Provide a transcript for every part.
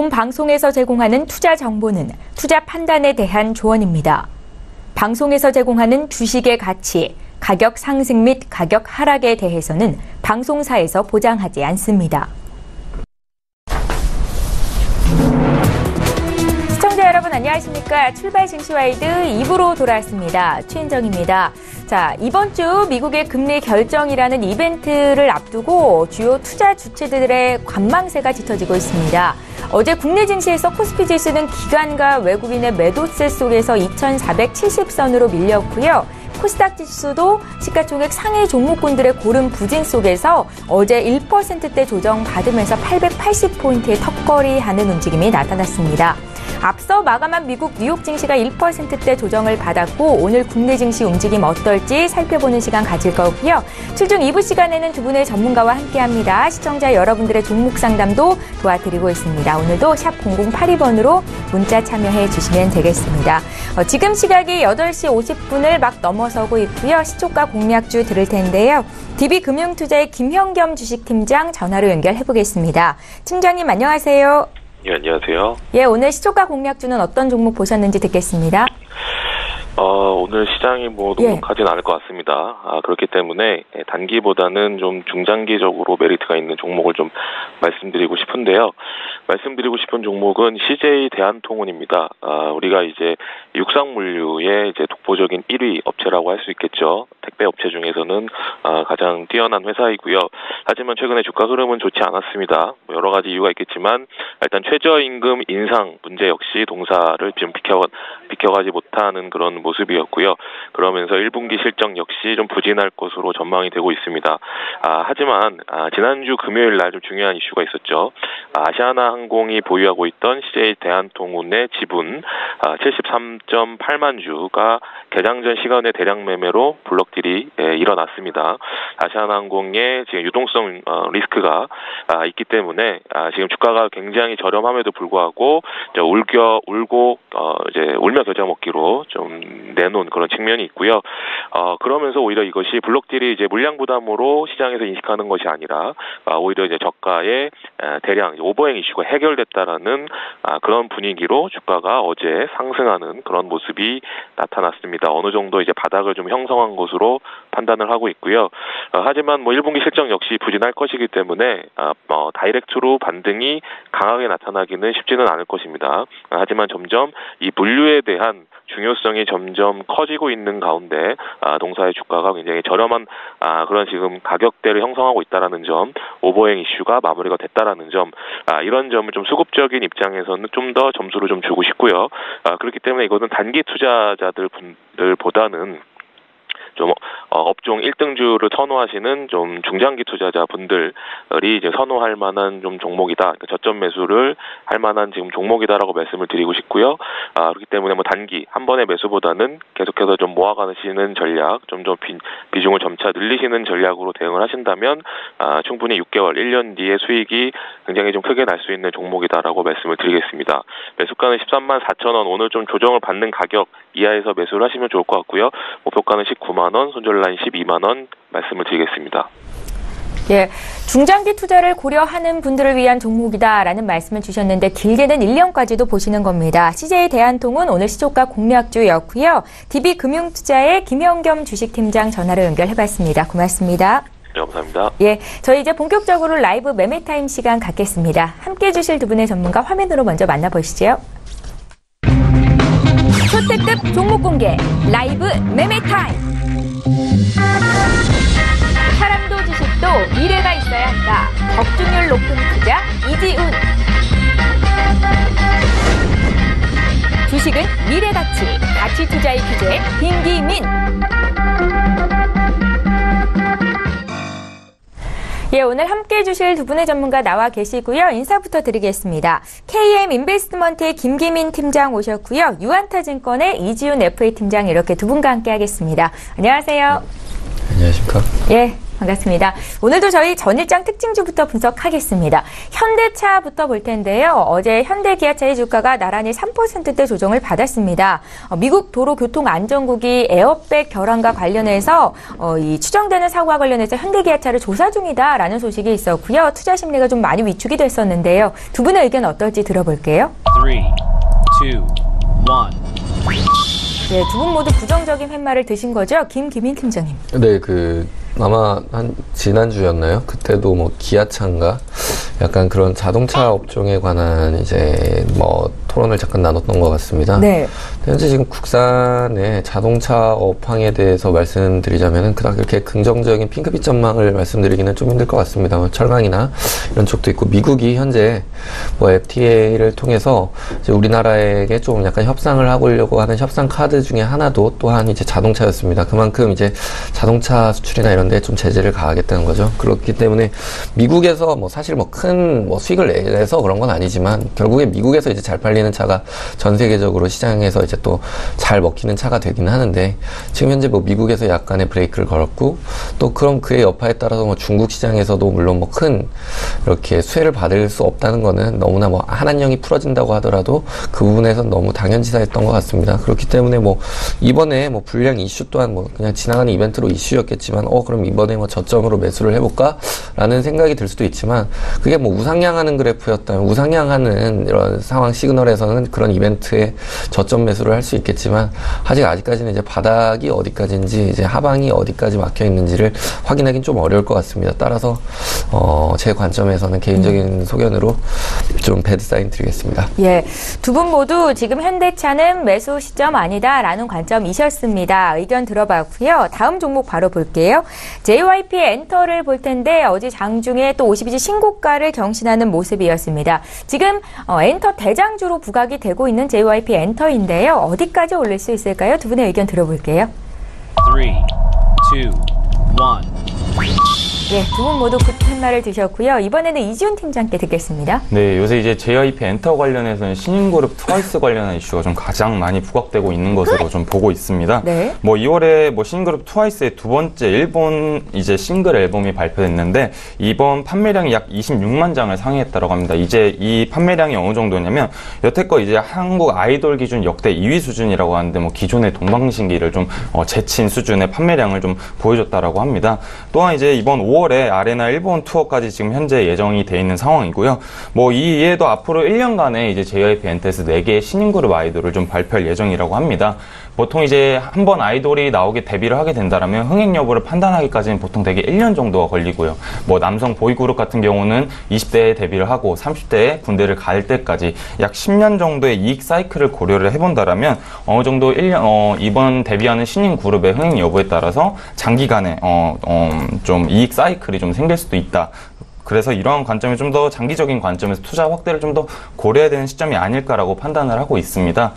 본 방송에서 제공하는 투자 정보는 투자 판단에 대한 조언입니다. 방송에서 제공하는 주식의 가치, 가격 상승 및 가격 하락에 대해서는 방송사에서 보장하지 않습니다. 시청자 여러분 안녕하십니까? 출발 증시와이드 2부로 돌아왔습니다. 최인정입니다. 자, 이번 주 미국의 금리 결정이라는 이벤트를 앞두고 주요 투자 주체들의 관망세가 짙어지고 있습니다. 어제 국내 증시에서 코스피 지수는 기관과 외국인의 매도세 속에서 2,470선으로 밀렸고요. 코스닥 지수도 시가총액 상위 종목군들의 고른 부진 속에서 어제 1%대 조정 받으면서 880포인트의 턱걸이하는 움직임이 나타났습니다. 앞서 마감한 미국 뉴욕 증시가 1%대 조정을 받았고 오늘 국내 증시 움직임 어떨지 살펴보는 시간 가질 거고요. 출중 2부 시간에는 두 분의 전문가와 함께합니다. 시청자 여러분들의 종목 상담도 도와드리고 있습니다. 오늘도 샵 0082번으로 문자 참여해 주시면 되겠습니다. 지금 시각이 8시 50분을 막 넘어서고 있고요. 시초가 공략주 들을 텐데요. DB금융투자의 김형겸 주식팀장 전화로 연결해 보겠습니다. 팀장님 안녕하세요. 예, 안녕하세요. 예, 오늘 시초가 공략주는 어떤 종목 보셨는지 듣겠습니다. 오늘 시장이 녹록하진 않을 것 같습니다. 그렇기 때문에 단기보다는 좀 중장기적으로 메리트가 있는 종목을 좀 말씀드리고 싶은데요. 말씀드리고 싶은 종목은 CJ 대한통운입니다. 우리가 이제 육상물류의 이제 독보적인 1위 업체라고 할 수 있겠죠. 택배 업체 중에서는 가장 뛰어난 회사이고요. 하지만 최근에 주가 흐름은 좋지 않았습니다. 여러 가지 이유가 있겠지만 일단 최저임금 인상 문제 역시 동사를 지금 비켜가지 못하는 그런 모습이었고요. 그러면서 1분기 실적 역시 좀 부진할 것으로 전망이 되고 있습니다. 하지만 지난주 금요일 날 좀 중요한 이슈가 있었죠. 아시아나항공이 보유하고 있던 CJ 대한통운의 지분 73.8만 주가 개장 전 시간에 대량 매매로 블록딜이 일어났습니다. 아시아나항공의 지금 유동성 리스크가 있기 때문에 지금 주가가 굉장히 저렴함에도 불구하고 울며 겨자 먹기로 좀 내놓은 그런 측면이 있고요. 그러면서 오히려 이것이 블록딜이 이제 물량 부담으로 시장에서 인식하는 것이 아니라 오히려 이제 저가의 대량 오버행 이슈가 해결됐다라는 그런 분위기로 주가가 어제 상승하는 그런 모습이 나타났습니다. 어느 정도 이제 바닥을 좀 형성한 것으로 판단을 하고 있고요. 하지만 1분기 실적 역시 부진할 것이기 때문에 다이렉트로 반등이 강하게 나타나기는 쉽지는 않을 것입니다. 하지만 점점 이 물류에 대한 중요성이 점점 커지고 있는 가운데 동사의 주가가 굉장히 저렴한 그런 지금 가격대를 형성하고 있다라는 점, 오버행 이슈가 마무리가 됐다라는 점, 이런 점을 좀 수급적인 입장에서는 좀 더 점수를 좀 주고 싶고요. 그렇기 때문에 이거는 단기 투자자들보다는 좀 업종 1등주를 선호하시는 좀 중장기 투자자분들이 이제 선호할 만한 좀 종목이다. 그러니까 저점 매수를 할 만한 지금 종목이다라고 말씀을 드리고 싶고요. 그렇기 때문에 단기 한 번의 매수보다는 계속해서 좀 모아가시는 전략, 좀 더 비중을 점차 늘리시는 전략으로 대응을 하신다면 충분히 6개월, 1년 뒤에 수익이 굉장히 좀 크게 날 수 있는 종목이다라고 말씀을 드리겠습니다. 매수가는 13만 4천 원, 오늘 좀 조정을 받는 가격 이하에서 매수를 하시면 좋을 것 같고요. 목표가는 19만 원, 손절라인 12만 원 말씀을 드리겠습니다. 예, 중장기 투자를 고려하는 분들을 위한 종목이다라는 말씀을 주셨는데 길게는 1년까지도 보시는 겁니다. CJ 대한통운 오늘 시초가 공략주였고요. DB금융투자의 김형겸 주식팀장 전화로 연결해봤습니다. 고맙습니다. 네, 감사합니다. 예, 저희 이제 본격적으로 라이브 매매타임 시간 갖겠습니다. 함께해 주실 두 분의 전문가 화면으로 먼저 만나보시죠. 초특급 종목 공개 라이브 매매타임. 사람도 주식도 미래가 있어야 한다. 적중률 높은 투자 이지훈. 주식은 미래가치, 가치 투자의 규제 김기민. 예, 오늘 함께해 주실 두 분의 전문가 나와 계시고요. 인사부터 드리겠습니다. KM 인베스트먼트의 김기민 팀장 오셨고요. 유안타증권의 이지훈 FA 팀장 이렇게 두 분과 함께 하겠습니다. 안녕하세요. 안녕하십니까. 예. 반갑습니다. 오늘도 저희 전일장 특징주부터 분석하겠습니다. 현대차부터 볼 텐데요. 어제 현대기아차의 주가가 나란히 3%대 조정을 받았습니다. 미국 도로교통안전국이 에어백 결함과 관련해서 이 추정되는 사고와 관련해서 현대기아차를 조사 중이다라는 소식이 있었고요. 투자 심리가 좀 많이 위축이 됐었는데요. 두 분의 의견 어떨지 들어볼게요. 3, 2, 1. 네, 두 분 모두 부정적인 팻말을 드신 거죠? 김기민 팀장님. 네, 아마 지난주였나요? 그때도 뭐 기아차인가? 약간 그런 자동차 업종에 관한 이제 토론을 잠깐 나눴던 것 같습니다. 네. 현재 지금 국산의 자동차 업황에 대해서 말씀드리자면은 그닥 그렇게 긍정적인 핑크빛 전망을 말씀드리기는 좀 힘들 것 같습니다. 철강이나 이런 쪽도 있고, 미국이 현재 FTA를 통해서 이제 우리나라에게 좀 약간 협상을 하려고 하는 협상 카드 중에 하나도 또한 이제 자동차였습니다. 그만큼 이제 자동차 수출이나 이런 데 좀 제재를 가하겠다는 거죠. 그렇기 때문에 미국에서 사실 큰 수익을 내서 그런 건 아니지만, 결국에 미국에서 이제 잘 팔리는 차가 전 세계적으로 시장에서 이제 또 잘 먹히는 차가 되긴 하는데, 지금 현재 미국에서 약간의 브레이크를 걸었고, 또 그럼 그의 여파에 따라서 중국 시장에서도 물론 큰 이렇게 수혜를 받을 수 없다는 거는 너무나 한한령이 풀어진다고 하더라도 그 부분에선 너무 당연지사였던 것 같습니다. 그렇기 때문에 이번에 불량 이슈 또한 그냥 지나가는 이벤트로 이슈였겠지만, 그럼 이번에 저점으로 매수를 해볼까? 라는 생각이 들 수도 있지만, 그게 우상향하는 그래프였다면, 우상향하는 이런 상황 시그널에서는 그런 이벤트에 저점 매수를 할 수 있겠지만, 아직까지는 이제 바닥이 어디까지인지, 이제 하방이 어디까지 막혀 있는지를 확인하기는 좀 어려울 것 같습니다. 따라서 제 관점에서는 개인적인 소견으로 좀 배드 사인 드리겠습니다. 예, 두 분 모두 지금 현대차는 매수 시점 아니다라는 관점이셨습니다. 의견 들어봤고요. 다음 종목 바로 볼게요. JYP 엔터를 볼 텐데 어제 장중에 또 52주 신고가를 경신하는 모습이었습니다. 지금 엔터 대장주로 부각이 되고 있는 JYP 엔터인데요. 어디까지 올릴 수 있을까요? 두 분의 의견 들어볼게요. 3, 2, 1. 예, 두 분 모두 굿팻말을 드셨고요. 이번에는 이지훈 팀장께 듣겠습니다. 네, 요새 이제 JYP 엔터 관련해서는 신인그룹 트와이스 관련한 이슈가 좀 가장 많이 부각되고 있는 것으로 좀 보고 있습니다. 네. 2월에 신인그룹 트와이스의 두 번째 일본 이제 싱글 앨범이 발표됐는데, 이번 판매량이 약 26만 장을 상회했다고 합니다. 이제 이 판매량이 어느 정도냐면, 여태껏 이제 한국 아이돌 기준 역대 2위 수준이라고 하는데, 기존의 동방신기를 좀 제친 수준의 판매량을 좀 보여줬다라고 합니다. 또한 이제 이번 5월에 아레나 일본 투어까지 지금 현재 예정이 돼 있는 상황이고요. 이에도 앞으로 1년간에 이제 JYP 엔터에서 4개의 신인그룹 아이돌을 좀 발표할 예정이라고 합니다. 보통 이제 한번 아이돌이 나오게 데뷔를 하게 된다라면 흥행 여부를 판단하기까지는 보통 되게 1년 정도가 걸리고요. 남성 보이그룹 같은 경우는 20대에 데뷔를 하고 30대에 군대를 갈 때까지 약 10년 정도의 이익 사이클을 고려를 해본다라면 어느 정도 이번 데뷔하는 신인 그룹의 흥행 여부에 따라서 장기간에 좀 이익 사이클이 좀 생길 수도 있다. 그래서 이러한 관점이 좀 더 장기적인 관점에서 투자 확대를 좀 더 고려해야 되는 시점이 아닐까라고 판단을 하고 있습니다.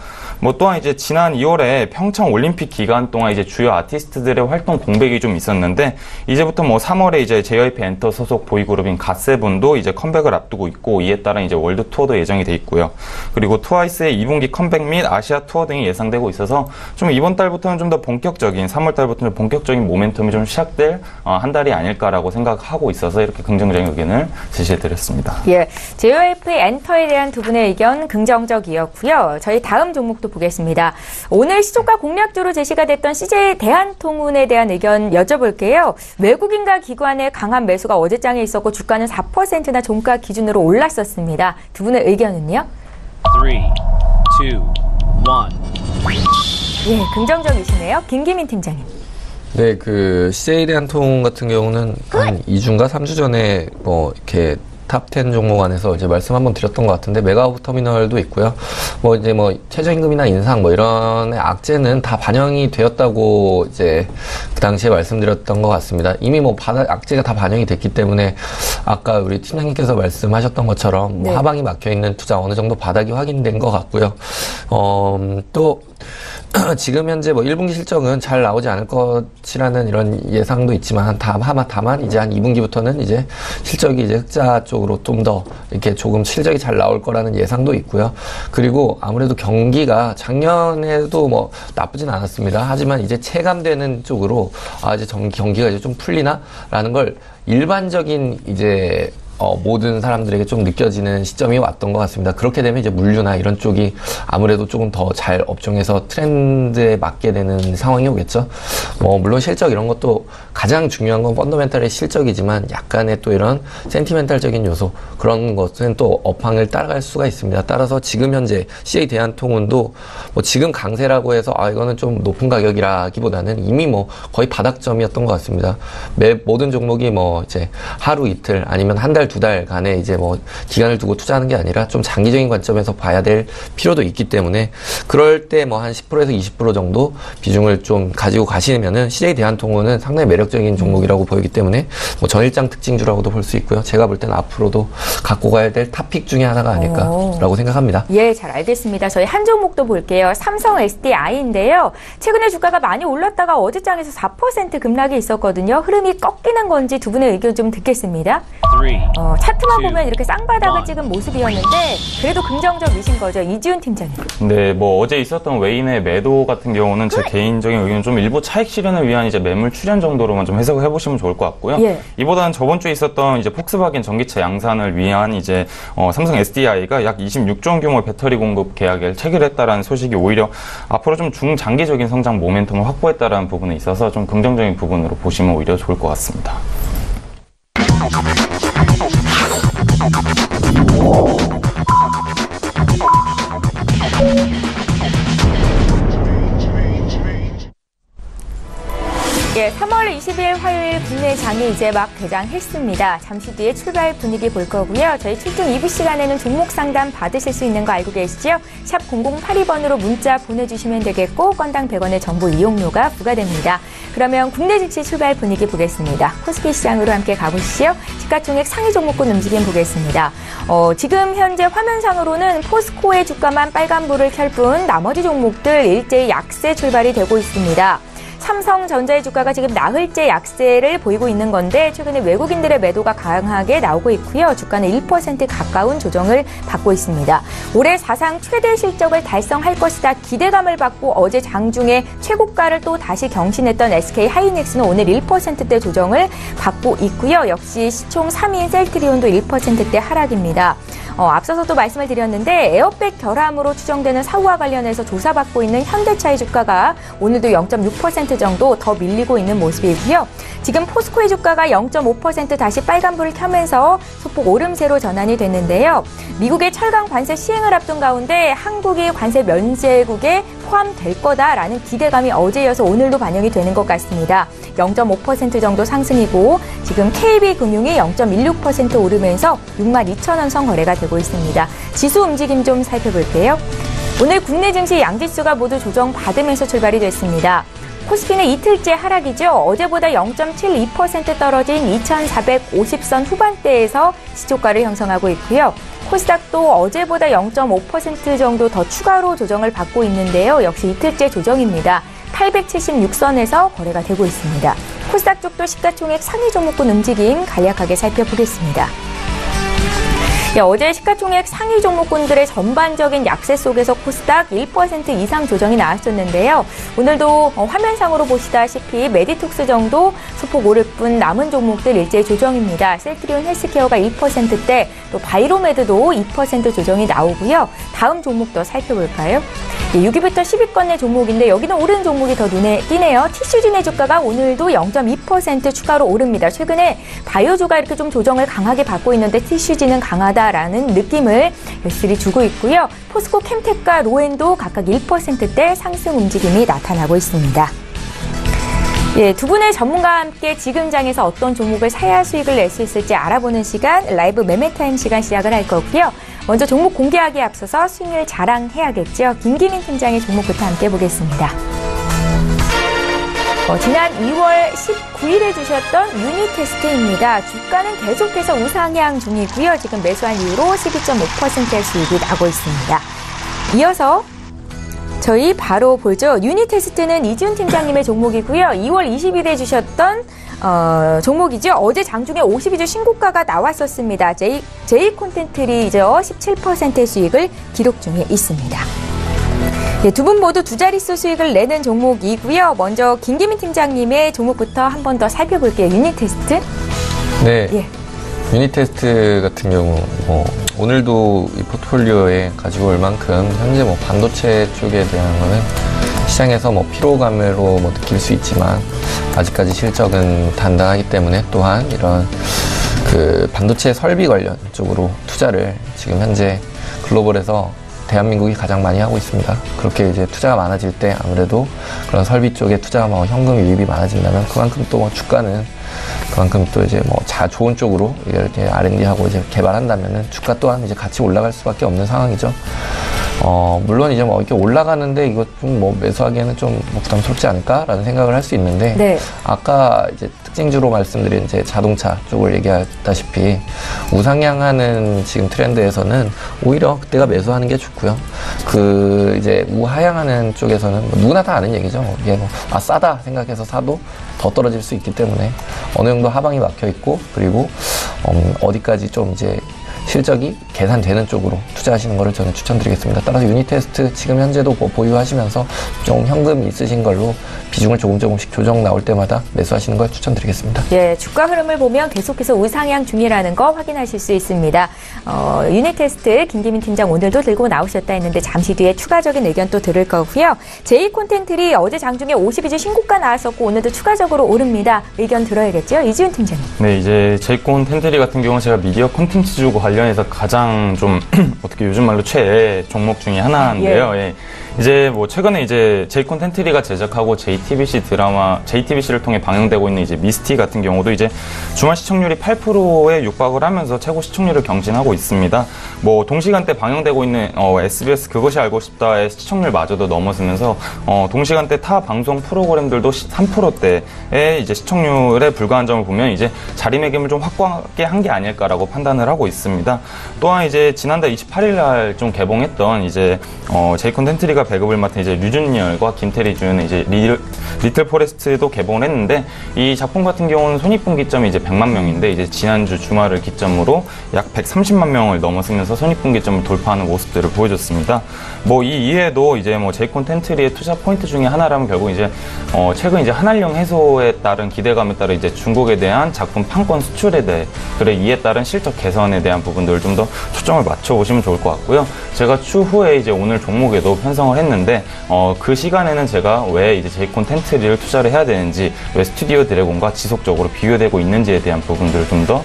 또한 이제 지난 2월에 평창 올림픽 기간 동안 이제 주요 아티스트들의 활동 공백이 좀 있었는데, 이제부터 3월에 이제 JYP 엔터 소속 보이그룹인 갓세븐도 이제 컴백을 앞두고 있고, 이에 따라 이제 월드 투어도 예정이 돼 있고요. 그리고 트와이스의 2분기 컴백 및 아시아 투어 등이 예상되고 있어서 좀 이번 달부터는 좀 더 본격적인 3월 달부터는 본격적인 모멘텀이 좀 시작될 한 달이 아닐까라고 생각하고 있어서 이렇게 긍정적인 의견을 제시해드렸습니다. 예, JYP 엔터에 대한 두 분의 의견 긍정적이었고요. 저희 다음 종목도 보겠습니다. 오늘 시초가 공략주로 제시가 됐던 CJ 대한통운에 대한 의견 여쭤볼게요. 외국인과 기관의 강한 매수가 어제장에 있었고 주가는 4%나 종가 기준으로 올랐었습니다. 두 분의 의견은요? 3, 2, 1. 예, 긍정적이시네요. 김기민 팀장님. 네, CJ 대한통운 같은 경우는 한 2주인가 3주 전에 이렇게 탑10 종목 안에서 이제 말씀 한번 드렸던 것 같은데, 메가허브 터미널도 있고요. 최저임금이나 인상 이런 악재는 다 반영이 되었다고 이제 그 당시에 말씀드렸던 것 같습니다. 이미 악재가 다 반영이 됐기 때문에 아까 우리 팀장님께서 말씀하셨던 것처럼 네. 하방이 막혀 있는 투자 어느 정도 바닥이 확인된 것 같고요. 또 지금 현재 뭐 1분기 실적은 잘 나오지 않을 것이라는 이런 예상도 있지만 다만 이제 한 2분기부터는 이제 실적이 이제 흑자 쪽으로 좀 더 이렇게 조금 실적이 잘 나올 거라는 예상도 있고요. 그리고 아무래도 경기가 작년에도 뭐 나쁘진 않았습니다. 하지만 이제 체감되는 쪽으로 이제 경기가 이제 좀 풀리나라는 걸 일반적인 이제 모든 사람들에게 좀 느껴지는 시점이 왔던 것 같습니다. 그렇게 되면 이제 물류나 이런 쪽이 아무래도 조금 더 잘 업종에서 트렌드에 맞게 되는 상황이 오겠죠. 물론 실적 이런 것도 가장 중요한 건 펀더멘탈의 실적이지만 약간의 또 이런 센티멘탈적인 요소 그런 것은 또 업황을 따라갈 수가 있습니다. 따라서 지금 현재 CJ 대한통운도 뭐 지금 강세라고 해서 이거는 좀 높은 가격이라기보다는 이미 뭐 거의 바닥점이었던 것 같습니다. 모든 종목이 뭐 이제 하루 이틀 아니면 한 달, 두 달간의 이제 뭐 기간을 두고 투자하는 게 아니라 좀 장기적인 관점에서 봐야 될 필요도 있기 때문에 그럴 때 뭐 한 10%에서 20% 정도 비중을 좀 가지고 가시면은 CJ 대한통운은 상당히 매력적인 종목이라고 보이기 때문에 뭐 전일장 특징주라고도 볼 수 있고요. 제가 볼 때는 앞으로도 갖고 가야 될 탑픽 중에 하나가 아닐까라고 생각합니다. 예, 잘 알겠습니다. 저희 한 종목도 볼게요. 삼성 SDI인데요. 최근에 주가가 많이 올랐다가 어제장에서 4% 급락이 있었거든요. 흐름이 꺾이는 건지 두 분의 의견 좀 듣겠습니다. 3, 차트만 보면 이렇게 쌍바닥을 찍은 모습이었는데 그래도 긍정적이신 거죠. 이지훈 팀장님. 네, 뭐 어제 있었던 외인의 매도 같은 경우는 제 개인적인 의견은 좀 일부 차익 실현을 위한 이제 매물 출현 정도로만 좀 해석을 해보시면 좋을 것 같고요. 예. 이보다는 저번 주에 있었던 이제 폭스바겐 전기차 양산을 위한 이제 삼성 SDI가 약 26조 원 규모의 배터리 공급 계약을 체결했다라는 소식이 오히려 앞으로 좀 중장기적인 성장 모멘텀을 확보했다라는 부분에 있어서 좀 긍정적인 부분으로 보시면 오히려 좋을 것 같습니다. 예, 3월 20일 화요일 국내 장이 이제 막 개장했습니다. 잠시 뒤에 출발 분위기 볼 거고요. 저희 출중 2부 시간에는 종목 상담 받으실 수 있는 거 알고 계시죠? 샵 0082번으로 문자 보내주시면 되겠고 건당 100원의 정보 이용료가 부과됩니다. 그러면 국내 즉시 출발 분위기 보겠습니다. 코스피 시장으로 함께 가보시죠. 시가총액 상위 종목군 움직임 보겠습니다. 지금 현재 화면상으로는 포스코의 주가만 빨간불을 켤 뿐 나머지 종목들 일제히 약세 출발이 되고 있습니다. 삼성전자의 주가가 지금 나흘째 약세를 보이고 있는 건데 최근에 외국인들의 매도가 강하게 나오고 있고요. 주가는 1% 가까운 조정을 받고 있습니다. 올해 사상 최대 실적을 달성할 것이다 기대감을 받고 어제 장중에 최고가를 또 다시 경신했던 SK하이닉스는 오늘 1%대 조정을 받고 있고요. 역시 시총 3위인 셀트리온도 1%대 하락입니다. 앞서서도 말씀을 드렸는데 에어백 결함으로 추정되는 사고와 관련해서 조사받고 있는 현대차의 주가가 오늘도 0.6% 정도 더 밀리고 있는 모습이고요. 지금 포스코의 주가가 0.5% 다시 빨간불을 켜면서 소폭 오름세로 전환이 됐는데요. 미국의 철강 관세 시행을 앞둔 가운데 한국이 관세 면제국에 포함될 거다라는 기대감이 어제 이어서 오늘도 반영이 되는 것 같습니다. 0.5% 정도 상승이고 지금 KB금융이 0.16% 오르면서 62,000원 선 거래가 되고 있습니다. 지수 움직임 좀 살펴볼게요. 오늘 국내 증시 양지수가 모두 조정받으면서 출발이 됐습니다. 코스피는 이틀째 하락이죠. 어제보다 0.72% 떨어진 2,450선 후반대에서 시초가를 형성하고 있고요. 코스닥도 어제보다 0.5% 정도 더 추가로 조정을 받고 있는데요. 역시 이틀째 조정입니다. 876선에서 거래가 되고 있습니다. 코스닥 쪽도 시가총액 상위 종목군 움직임 간략하게 살펴보겠습니다. 예, 어제 시가총액 상위 종목군들의 전반적인 약세 속에서 코스닥 1% 이상 조정이 나왔었는데요. 오늘도 화면상으로 보시다시피 메디톡스 정도 소폭 오를 뿐 남은 종목들 일제히 조정입니다. 셀트리온 헬스케어가 1%대, 또 바이로메드도 2% 조정이 나오고요. 다음 종목도 살펴볼까요? 6위부터 10위권의 종목인데 여기는 오른 종목이 더 눈에 띄네요. 티슈진의 주가가 오늘도 0.2% 추가로 오릅니다. 최근에 바이오주가 이렇게 좀 조정을 강하게 받고 있는데 티슈진은 강하다라는 느낌을 여실히 주고 있고요. 포스코 캠텍과 로엔도 각각 1%대 상승 움직임이 나타나고 있습니다. 예, 두 분의 전문가와 함께 지금 장에서 어떤 종목을 사야 수익을 낼 수 있을지 알아보는 시간, 라이브 매매타임 시간 시작을 할 거고요. 먼저 종목 공개하기에 앞서서 수익률 자랑해야겠죠. 김기민 팀장의 종목부터 함께 보겠습니다. 지난 2월 19일에 주셨던 유니테스트입니다. 주가는 계속해서 우상향 중이고요. 지금 매수한 이후로 12.5%의 수익이 나고 있습니다. 이어서 저희 바로 보죠. 유닛 테스트는 이지훈 팀장님의 종목이고요. 2월 20일에 주셨던 종목이죠. 어제 장중에 52주 신고가가 나왔었습니다. J콘텐트리죠. 17%의 수익을 기록 중에 있습니다. 네, 두 분 모두 두 자릿수 수익을 내는 종목이고요. 먼저 김기민 팀장님의 종목부터 한 번 더 살펴볼게요. 유닛 테스트. 네. 예. 유닛 테스트 같은 경우 오늘도 이 포트폴리오에 가지고 올 만큼 현재 반도체 쪽에 대한 거는 시장에서 피로감으로 느낄 수 있지만 아직까지 실적은 단단하기 때문에 또한 이런 그 반도체 설비 관련 쪽으로 투자를 지금 현재 글로벌에서 대한민국이 가장 많이 하고 있습니다. 그렇게 이제 투자가 많아질 때 아무래도 그런 설비 쪽에 투자가 현금 유입이 많아진다면 그만큼 또 주가는 그만큼 또 이제 좋은 쪽으로 이렇게 R&D하고 이제 개발한다면은 주가 또한 이제 같이 올라갈 수밖에 없는 상황이죠. 물론 이제 이렇게 올라가는데 이거 좀 매수하기에는 좀 부담스럽지 않을까라는 생각을 할 수 있는데 네. 아까 이제 특징주로 말씀드린 이제 자동차 쪽을 얘기했다시피 우상향하는 지금 트렌드에서는 오히려 그때가 매수하는 게 좋고요. 그 이제 우하향하는 쪽에서는 누구나 다 아는 얘기죠. 이게 싸다 생각해서 사도 더 떨어질 수 있기 때문에 어느 정도 하방이 막혀 있고 그리고 어디까지 좀 이제 실적이 계산되는 쪽으로 투자하시는 것을 저는 추천드리겠습니다. 따라서 유닛 테스트 지금 현재도 보유하시면서 좀 현금 있으신 걸로 비중을 조금씩 조정 나올 때마다 매수하시는 걸 추천드리겠습니다. 예, 주가 흐름을 보면 계속해서 우상향 중이라는 거 확인하실 수 있습니다. 유닛 테스트 김기민 팀장 오늘도 들고 나오셨다 했는데 잠시 뒤에 추가적인 의견 또 들을 거고요. J콘텐트리 어제 장중에 52주 신고가 나왔었고 오늘도 추가적으로 오릅니다. 의견 들어야겠죠? 이지훈 팀장님. 네, 이제 J콘텐트리 같은 경우는 제가 미디어 콘텐츠 주고 관련해서 가장 좀 어떻게 요즘 말로 최애 종목 중에 하나인데요. 예. 이제 최근에 이제 J콘텐트리가 제작하고 JTBC를 통해 방영되고 있는 이제 미스티 같은 경우도 이제 주말 시청률이 8%에 육박을 하면서 최고 시청률을 경신하고 있습니다. 동시간대 방영되고 있는 SBS 그것이 알고 싶다의 시청률마저도 넘어서면서 동시간대 타 방송 프로그램들도 3%대의 이제 시청률에 불과한 점을 보면 이제 자리매김을 좀 확고하게 한 게 아닐까라고 판단을 하고 있습니다. 또한 이제 지난달 28일 날 좀 개봉했던 이제 J콘텐트리가 배급을 맡은 이제 류준열과 김태리 주연의 이제 리틀 포레스트도 개봉을 했는데 이 작품 같은 경우는 손익분기점이 이제 100만 명인데 이제 지난주 주말을 기점으로 약 130만 명을 넘어서면서 손익분기점을 돌파하는 모습들을 보여줬습니다. 이 이외에도 이제 J콘텐트리의 투자 포인트 중에 하나라면 결국 이제 최근 이제 한한령 해소에 따른 기대감에 따라 이제 중국에 대한 작품 판권 수출에 대해 그래 이에 따른 실적 개선에 대한 부분들을 좀 더 초점을 맞춰 보시면 좋을 것 같고요. 제가 추후에 이제 오늘 종목에도 편성을 했는데 그 시간에는 제가 왜 이제 J콘텐트리를 투자를 해야 되는지 왜 스튜디오 드래곤과 지속적으로 비교되고 있는지에 대한 부분들을 좀 더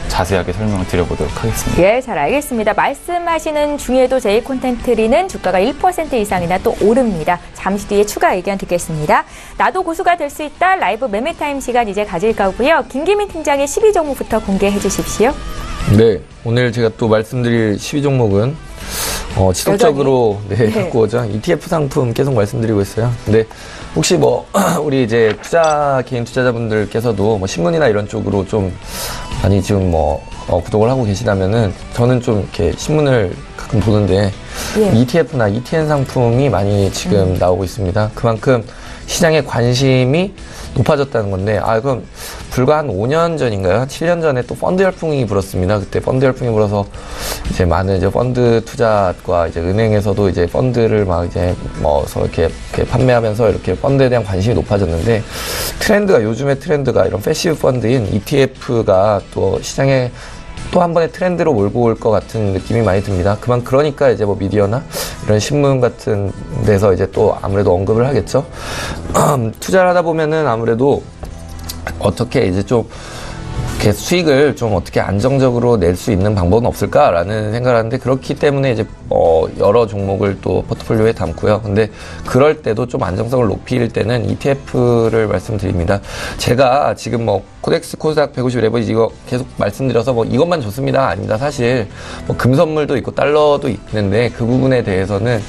자세하게 설명을 드려보도록 하겠습니다. 예, 잘 알겠습니다. 말씀하시는 중에도 J콘텐트리는 주가가 1% 이상이나 또 오릅니다. 잠시 뒤에 추가 의견 듣겠습니다. 나도 고수가 될 수 있다. 라이브 매매타임 시간 이제 가질 거고요. 김기민 팀장의 12종목부터 공개해 주십시오. 네, 오늘 제가 또 말씀드릴 12종목은 지속적으로 갖고 오죠. ETF 상품 계속 말씀드리고 있어요. 근데 혹시 우리 이제 개인 투자자분들께서도 신문이나 이런 쪽으로 좀 많이 지금 구독을 하고 계시다면은 저는 좀 이렇게 신문을 가끔 보는데 ETF나 ETN 상품이 많이 지금 나오고 있습니다. 그만큼 시장에 관심이 높아졌다는 건데, 그럼 불과 한 5년 전인가요? 한 7년 전에 또 펀드 열풍이 불었습니다. 그때 펀드 열풍이 불어서 이제 많은 이제 펀드 투자과 이제 은행에서도 이제 펀드를 서로 이렇게 판매하면서 이렇게 펀드에 대한 관심이 높아졌는데, 요즘의 트렌드가 이런 패시브 펀드인 ETF가 또 시장에 또 한 번의 트렌드로 몰고 올 것 같은 느낌이 많이 듭니다. 그러니까 이제 미디어나 이런 신문 같은 데서 이제 또 아무래도 언급을 하겠죠. 투자를 하다 보면은 아무래도 어떻게 이제 좀 이렇게 수익을 좀 어떻게 안정적으로 낼 수 있는 방법은 없을까라는 생각을 하는데, 그렇기 때문에 이제 여러 종목을 또 포트폴리오에 담고요. 근데 그럴 때도 좀 안정성을 높일 때는 ETF를 말씀드립니다. 제가 지금 코덱스 코스닥 150 레버리지 이거 계속 말씀드려서 이것만 좋습니다 아닙니다. 사실 금선물도 있고 달러도 있는데 그 부분에 대해서는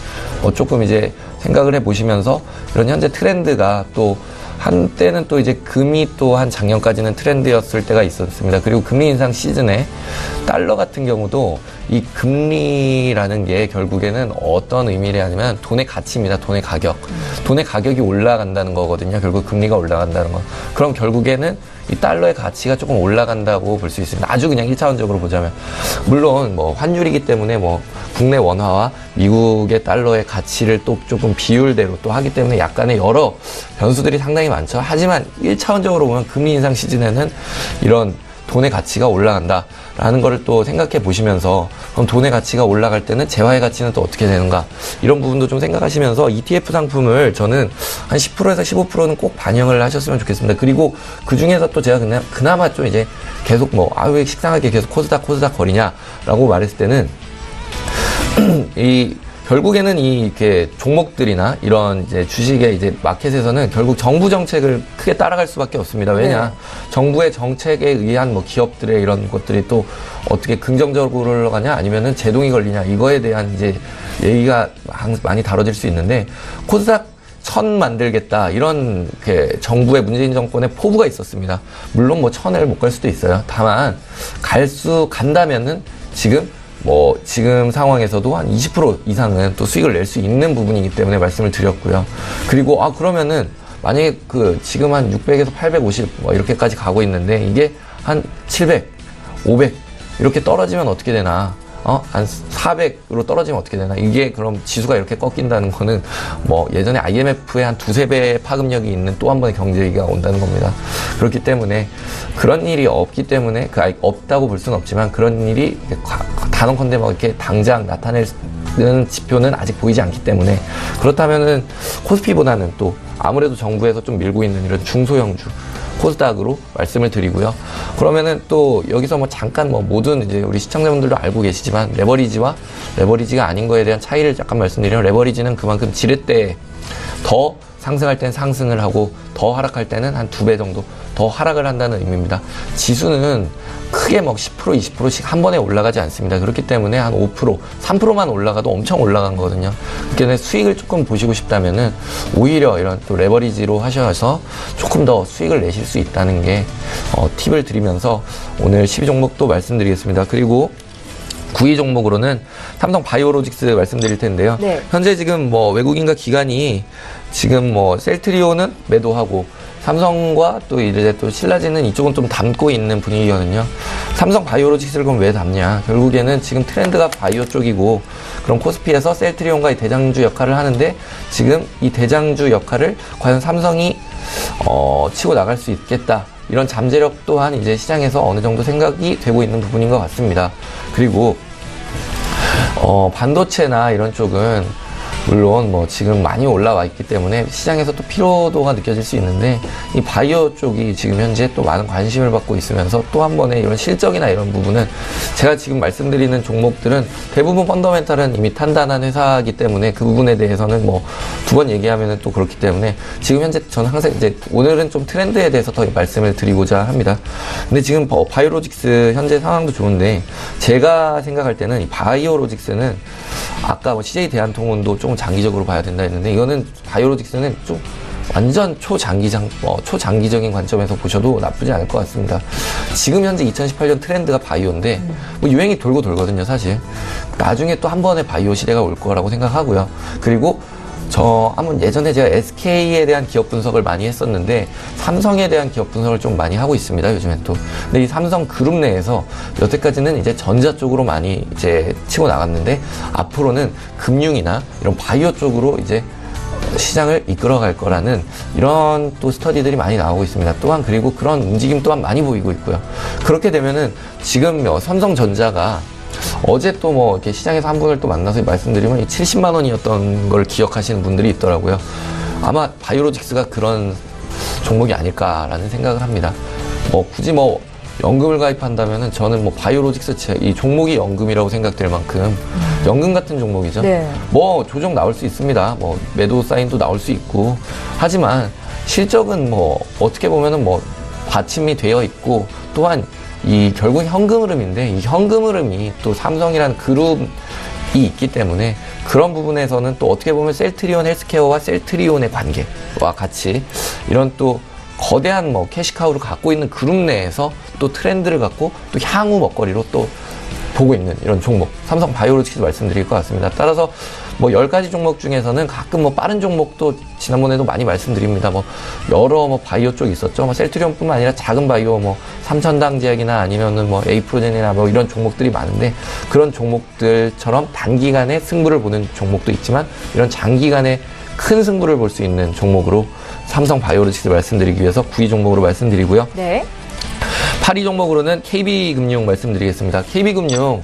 조금 이제 생각을 해 보시면서 이런 현재 트렌드가 또 한때는 또 이제 금이 또 한 작년까지는 트렌드였을 때가 있었습니다. 그리고 금리 인상 시즌에 달러 같은 경우도 이 금리라는 게 결국에는 어떤 의미를 하냐면 돈의 가치입니다. 돈의 가격. 돈의 가격이 올라간다는 거거든요. 결국 금리가 올라간다는 거. 그럼 결국에는 이 달러의 가치가 조금 올라간다고 볼 수 있습니다. 아주 그냥 1차원적으로 보자면. 물론 뭐 환율이기 때문에 뭐 국내 원화와 미국의 달러의 가치를 또 조금 비율대로 또 하기 때문에 약간의 여러 변수들이 상당히 많죠. 하지만 1차원적으로 보면 금리 인상 시즌에는 이런 돈의 가치가 올라간다라는 거를 또 생각해 보시면서 그럼 돈의 가치가 올라갈 때는 재화의 가치는 또 어떻게 되는가 이런 부분도 좀 생각하시면서 ETF 상품을 저는 한 10%에서 15%는 꼭 반영을 하셨으면 좋겠습니다. 그리고 그 중에서 또 제가 그나마 좀 이제 계속 뭐 왜 식상하게 계속 코스닥 거리냐라고 말했을 때는 결국에는 이렇게 종목들이나 이런 이제 주식의 이제 마켓에서는 결국 정부 정책을 크게 따라갈 수밖에 없습니다. 왜냐? 정부의 정책에 의한 뭐 기업들의 이런 것들이 또 어떻게 긍정적으로 흘러가냐 아니면은 제동이 걸리냐 이거에 대한 이제 얘기가 많이 다뤄질 수 있는데 코스닥 1000 만들겠다 이런 정부의 문재인 정권의 포부가 있었습니다. 물론 뭐 1000을 못 갈 수도 있어요. 다만 간다면은 지금 상황에서도 한 20% 이상은 또 수익을 낼 수 있는 부분이기 때문에 말씀을 드렸고요. 그리고 그러면은 만약에 지금 한 600에서 850 뭐 이렇게까지 가고 있는데 이게 한 700, 500 이렇게 떨어지면 어떻게 되나? 한 400으로 떨어지면 어떻게 되나? 이게 그럼 지수가 이렇게 꺾인다는 거는 뭐 예전에 IMF의 한 2-3배의 파급력이 있는 또 한 번의 경제위기가 온다는 겁니다. 그렇기 때문에 그런 일이 없기 때문에 없다고 볼 수는 없지만 그런 일이 단언컨대 막 이렇게 당장 나타내는 지표는 아직 보이지 않기 때문에 그렇다면은 코스피보다는 또 아무래도 정부에서 좀 밀고 있는 이런 중소형주 코스닥으로 말씀을 드리고요. 그러면은 또 여기서 뭐 잠깐 모든 이제 우리 시청자분들도 알고 계시지만 레버리지와 레버리지가 아닌 거에 대한 차이를 잠깐 말씀드리면 레버리지는 그만큼 지렛대에 더 상승할 땐 상승을 하고 더 하락할 때는 한 2배 정도 더 하락을 한다는 의미입니다. 지수는 크게 10%, 20%씩 한 번에 올라가지 않습니다. 그렇기 때문에 한 5%, 3%만 올라가도 엄청 올라간 거거든요. 그러니까 수익을 조금 보시고 싶다면은 오히려 이런 또 레버리지로 하셔서 조금 더 수익을 내실 수 있다는 게 팁을 드리면서 오늘 12종목도 말씀드리겠습니다. 그리고 9위 종목으로는 삼성 바이오로직스 말씀드릴 텐데요. 네. 현재 지금 외국인과 기관이 지금 셀트리온은 매도하고 삼성과 또 이제 또 신라지는 이쪽은 좀 담고 있는 분위기거든요. 삼성 바이오로직스를 그럼 왜 담냐? 결국에는 지금 트렌드가 바이오 쪽이고 그럼 코스피에서 셀트리온과 이 대장주 역할을 하는데 지금 이 대장주 역할을 과연 삼성이 치고 나갈 수 있겠다. 이런 잠재력 또한 이제 시장에서 어느 정도 생각이 되고 있는 부분인 것 같습니다. 그리고 반도체나 이런 쪽은 물론 지금 많이 올라와 있기 때문에 시장에서 또 피로도가 느껴질 수 있는데 이 바이오 쪽이 지금 현재 또 많은 관심을 받고 있으면서 또 한 번의 이런 실적이나 이런 부분은 제가 지금 말씀드리는 종목들은 대부분 펀더멘탈은 이미 탄탄한 회사이기 때문에 그 부분에 대해서는 2번 얘기하면은 또 그렇기 때문에 지금 현재 저는 항상 이제 오늘은 좀 트렌드에 대해서 더 말씀을 드리고자 합니다. 근데 지금 바이오로직스 현재 상황도 좋은데 제가 생각할 때는 이 바이오로직스는 아까 CJ 대한통운도 조금 장기적으로 봐야 된다 했는데 이거는 바이오로직스는 좀 완전 초장기적인 관점에서 보셔도 나쁘지 않을 것 같습니다. 지금 현재 2018년 트렌드가 바이오인데 유행이 돌고 돌거든요, 사실. 나중에 또 한 번의 바이오 시대가 올 거라고 생각하고요. 그리고 한번 예전에 제가 SK에 대한 기업 분석을 많이 했었는데 삼성에 대한 기업 분석을 좀 많이 하고 있습니다, 요즘엔 또. 근데 이 삼성 그룹 내에서 여태까지는 이제 전자 쪽으로 많이 이제 치고 나갔는데 앞으로는 금융이나 이런 바이오 쪽으로 이제 시장을 이끌어갈 거라는 이런 또 스터디들이 많이 나오고 있습니다. 또한 그리고 그런 움직임 또한 많이 보이고 있고요. 그렇게 되면은 지금 삼성전자가 어제 또 이렇게 시장에서 한 분을 또 만나서 말씀드리면 70만 원이었던 걸 기억하시는 분들이 있더라고요. 아마 바이오로직스가 그런 종목이 아닐까라는 생각을 합니다. 굳이 연금을 가입한다면은 저는 바이오로직스 이 종목이 연금이라고 생각될 만큼 연금 같은 종목이죠. 네. 조정 나올 수 있습니다. 매도 사인도 나올 수 있고 하지만 실적은 어떻게 보면은 받침이 되어 있고 또한 이 결국 현금 흐름인데 이 현금 흐름이 또 삼성이라는 그룹이 있기 때문에 그런 부분에서는 또 어떻게 보면 셀트리온 헬스케어와 셀트리온의 관계와 같이 이런 또 거대한 캐시카우를 갖고 있는 그룹 내에서 또 트렌드를 갖고 또 향후 먹거리로 또 보고 있는 이런 종목, 삼성 바이오로직스 말씀드릴 것 같습니다. 따라서 뭐 10가지 종목 중에서는 가끔 뭐 빠른 종목도 지난번에도 많이 말씀드립니다. 뭐 여러 뭐 바이오 쪽 있었죠. 뭐 셀트리온뿐만 아니라 작은 바이오 뭐 삼천당제약이나 아니면은 뭐 에이프로젠이나 뭐 이런 종목들이 많은데, 그런 종목들처럼 단기간에 승부를 보는 종목도 있지만 이런 장기간에 큰 승부를 볼 수 있는 종목으로 삼성 바이오로직스 말씀드리기 위해서 9위 종목으로 말씀드리고요. 네. 8위 종목으로는 KB금융 말씀드리겠습니다. KB금융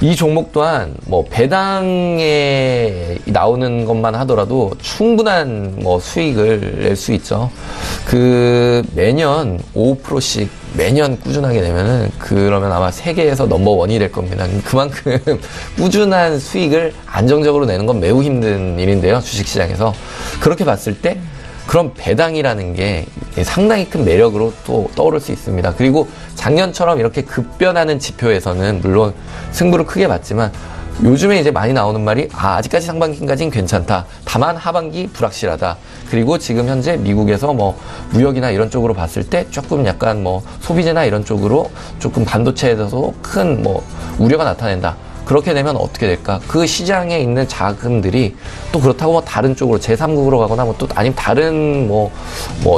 이 종목 또한 뭐 배당에 나오는 것만 하더라도 충분한 뭐 수익을 낼 수 있죠. 그 매년 5%씩 매년 꾸준하게 내면은 그러면 아마 세계에서 넘버원이 될 겁니다. 그만큼 꾸준한 수익을 안정적으로 내는 건 매우 힘든 일인데요. 주식시장에서. 그렇게 봤을 때 그런 배당이라는 게 상당히 큰 매력으로 또 떠오를 수 있습니다. 그리고 작년처럼 이렇게 급변하는 지표에서는 물론 승부를 크게 봤지만, 요즘에 이제 많이 나오는 말이 아직까지 상반기까지는 괜찮다. 다만 하반기 불확실하다. 그리고 지금 현재 미국에서 뭐 무역이나 이런 쪽으로 봤을 때 조금 약간 뭐 소비재나 이런 쪽으로 조금 반도체에 대해서 큰 뭐 우려가 나타낸다. 그렇게 되면 어떻게 될까? 그 시장에 있는 자금들이 또 그렇다고 뭐 다른 쪽으로 제3국으로 가거나 뭐 또 아니면 다른 뭐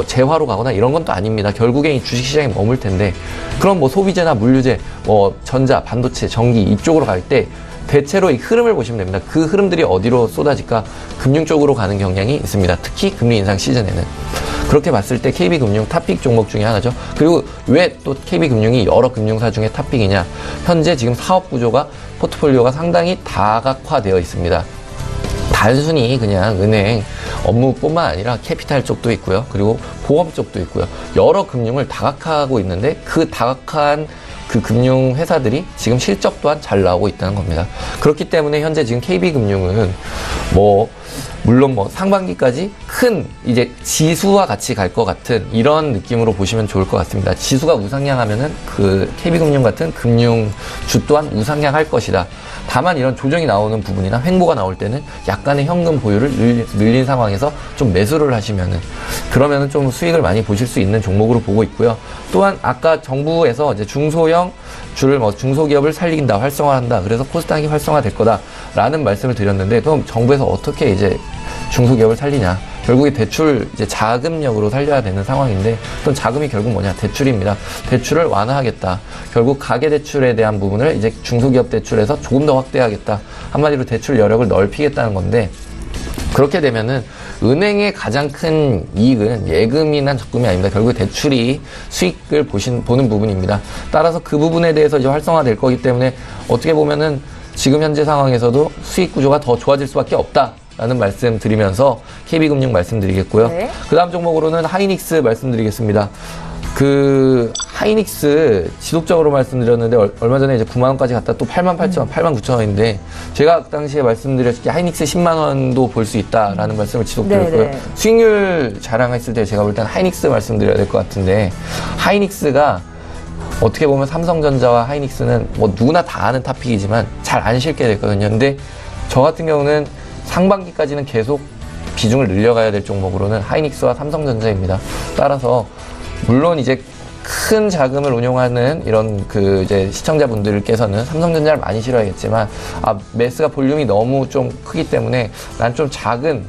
재화로 가거나 이런 건 또 아닙니다. 결국엔 이 주식시장에 머물 텐데, 그럼 뭐 소비재나 물류재, 뭐 전자, 반도체, 전기 이쪽으로 갈 때 대체로 이 흐름을 보시면 됩니다. 그 흐름들이 어디로 쏟아질까? 금융 쪽으로 가는 경향이 있습니다. 특히 금리 인상 시즌에는. 그렇게 봤을 때 KB금융 탑픽 종목 중에 하나죠. 그리고 왜 또 KB금융이 여러 금융사 중에 탑픽이냐? 현재 지금 사업 구조가, 포트폴리오가 상당히 다각화되어 있습니다. 단순히 그냥 은행 업무뿐만 아니라 캐피탈 쪽도 있고요. 그리고 보험 쪽도 있고요. 여러 금융을 다각화하고 있는데, 그 다각화한 그 금융 회사들이 지금 실적 또한 잘 나오고 있다는 겁니다. 그렇기 때문에 현재 지금 KB금융은 뭐 물론 뭐 상반기까지 큰 이제 지수와 같이 갈 것 같은 이런 느낌으로 보시면 좋을 것 같습니다. 지수가 우상향하면은 그 KB금융 같은 금융주 또한 우상향할 것이다. 다만 이런 조정이 나오는 부분이나 횡보가 나올 때는 약간의 현금 보유를 늘린 상황에서 좀 매수를 하시면은, 그러면은 좀 수익을 많이 보실 수 있는 종목으로 보고 있고요. 또한 아까 정부에서 이제 중소형 주를 뭐 중소기업을 살린다, 활성화한다. 그래서 코스닥이 활성화될 거다라는 말씀을 드렸는데, 그럼 정부에서 어떻게 이제 중소기업을 살리냐? 결국에 대출 이제 자금력으로 살려야 되는 상황인데, 그럼 자금이 결국 뭐냐? 대출입니다. 대출을 완화하겠다. 결국 가계대출에 대한 부분을 이제 중소기업 대출에서 조금 더 확대하겠다. 한마디로 대출 여력을 넓히겠다는 건데, 그렇게 되면은 은행의 가장 큰 이익은 예금이나 적금이 아닙니다. 결국 대출이 수익을 보는 부분입니다. 따라서 그 부분에 대해서 이제 활성화될 거기 때문에 어떻게 보면은 지금 현재 상황에서도 수익 구조가 더 좋아질 수밖에 없다. 라는 말씀 드리면서 KB금융 말씀드리겠고요. 네. 그 다음 종목으로는 하이닉스 말씀드리겠습니다. 그 하이닉스 지속적으로 말씀드렸는데 얼마 전에 이제 9만원까지 갔다 또 88,000원, 89,000원인데 제가 그 당시에 말씀드렸을 때 하이닉스 10만원도 볼 수 있다라는 말씀을 지속드렸고요. 수익률 자랑했을 때 제가 볼 때는 하이닉스 말씀드려야 될 것 같은데, 하이닉스가 어떻게 보면 삼성전자와 하이닉스는 뭐 누구나 다 아는 탑픽이지만 잘 안 실게 됐거든요. 근데 저 같은 경우는 상반기까지는 계속 비중을 늘려가야 될 종목으로는 하이닉스와 삼성전자입니다. 따라서 물론 이제 큰 자금을 운용하는 이런 그 이제 시청자분들께서는 삼성전자를 많이 싫어하겠지만, 매스가 볼륨이 너무 좀 크기 때문에 난 좀 작은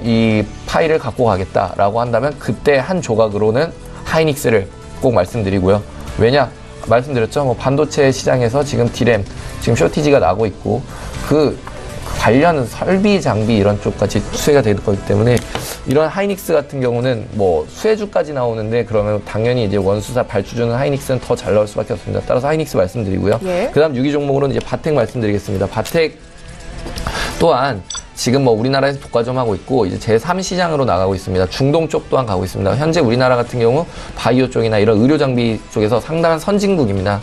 이 파일을 갖고 가겠다라고 한다면 그때 한 조각으로는 하이닉스를 꼭 말씀드리고요. 왜냐? 말씀드렸죠. 뭐 반도체 시장에서 지금 디램 지금 쇼티지가 나고 있고, 그 관련 설비, 장비 이런 쪽까지 수혜가 될 거기 때문에 이런 하이닉스 같은 경우는 뭐 수혜주까지 나오는데, 그러면 당연히 이제 원수사 발주주는 하이닉스는 더 잘 나올 수밖에 없습니다. 따라서 하이닉스 말씀드리고요. 그 다음 6위 종목으로는 이제 바텍 말씀드리겠습니다. 바텍 또한 지금 뭐 우리나라에서 독과점하고 있고 이제 제3시장으로 나가고 있습니다. 중동 쪽 또한 가고 있습니다. 현재 우리나라 같은 경우 바이오 쪽이나 이런 의료 장비 쪽에서 상당한 선진국입니다.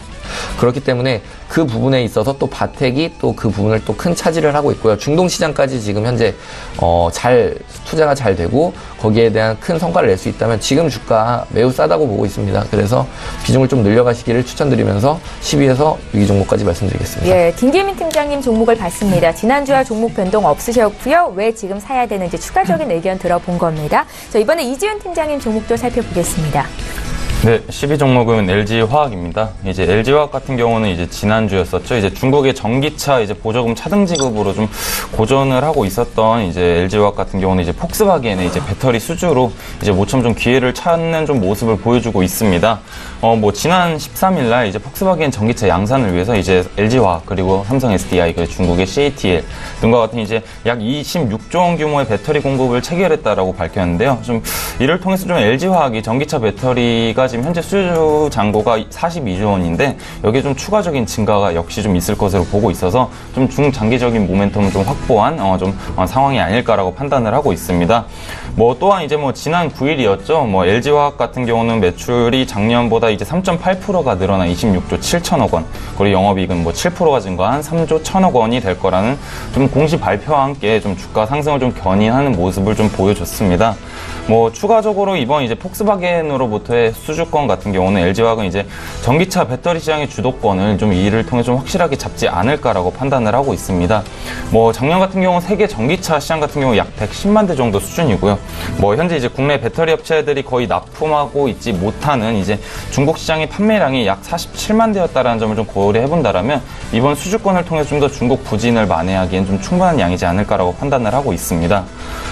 그렇기 때문에 그 부분에 있어서 또 바텍이 또 그 부분을 또 큰 차지를 하고 있고요. 중동 시장까지 지금 현재 투자가 잘 되고 거기에 대한 큰 성과를 낼 수 있다면 지금 주가 매우 싸다고 보고 있습니다. 그래서 비중을 좀 늘려가시기를 추천드리면서 10위에서 6위 종목까지 말씀드리겠습니다. 예, 김계민 팀장님 종목을 봤습니다. 지난주와 종목 변동 없으셨고요. 왜 지금 사야 되는지 추가적인 의견 들어본 겁니다. 자, 이번에 이지훈 팀장님 종목도 살펴보겠습니다. 네, 12종목은 LG화학입니다. 이제 LG화학 같은 경우는 이제 지난주였었죠. 이제 중국의 전기차 이제 보조금 차등 지급으로 좀 고전을 하고 있었던 이제 LG화학 같은 경우는 이제 폭스바겐의 이제 배터리 수주로 이제 모처럼 좀 기회를 찾는 좀 모습을 보여주고 있습니다. 뭐 지난 13일 날 이제 폭스바겐 전기차 양산을 위해서 이제 LG화학 그리고 삼성 SDI 그리고 중국의 CATL 등과 같은 이제 약 26조 원 규모의 배터리 공급을 체결했다라고 밝혔는데요. 좀 이를 통해서 좀 LG화학이 전기차 배터리가 지금 현재 수주 잔고가 42조 원인데 여기에 좀 추가적인 증가가 역시 좀 있을 것으로 보고 있어서 좀 중장기적인 모멘텀을 좀 확보한 상황이 아닐까라고 판단을 하고 있습니다. 뭐 또한 이제 뭐 지난 9일이었죠. 뭐 LG화학 같은 경우는 매출이 작년보다 이제 3.8%가 늘어나 26조 7천억 원, 그리고 영업이익은 뭐 7%가 증가한 3조 1천억 원이 될 거라는 좀 공시 발표와 함께 좀 주가 상승을 좀 견인하는 모습을 좀 보여줬습니다. 뭐 추가적으로 이번 이제 폭스바겐으로부터의 수주권 같은 경우는 LG화학은 이제 전기차 배터리 시장의 주도권을 좀 이를 통해 좀 확실하게 잡지 않을까라고 판단을 하고 있습니다. 뭐 작년 같은 경우 세계 전기차 시장 같은 경우 약 110만 대 정도 수준이고요. 뭐 현재 이제 국내 배터리 업체들이 거의 납품하고 있지 못하는 이제 중국 시장의 판매량이 약 47만 대였다라는 점을 좀 고려해 본다라면 이번 수주권을 통해 좀 더 중국 부진을 만회하기엔 좀 충분한 양이지 않을까라고 판단을 하고 있습니다.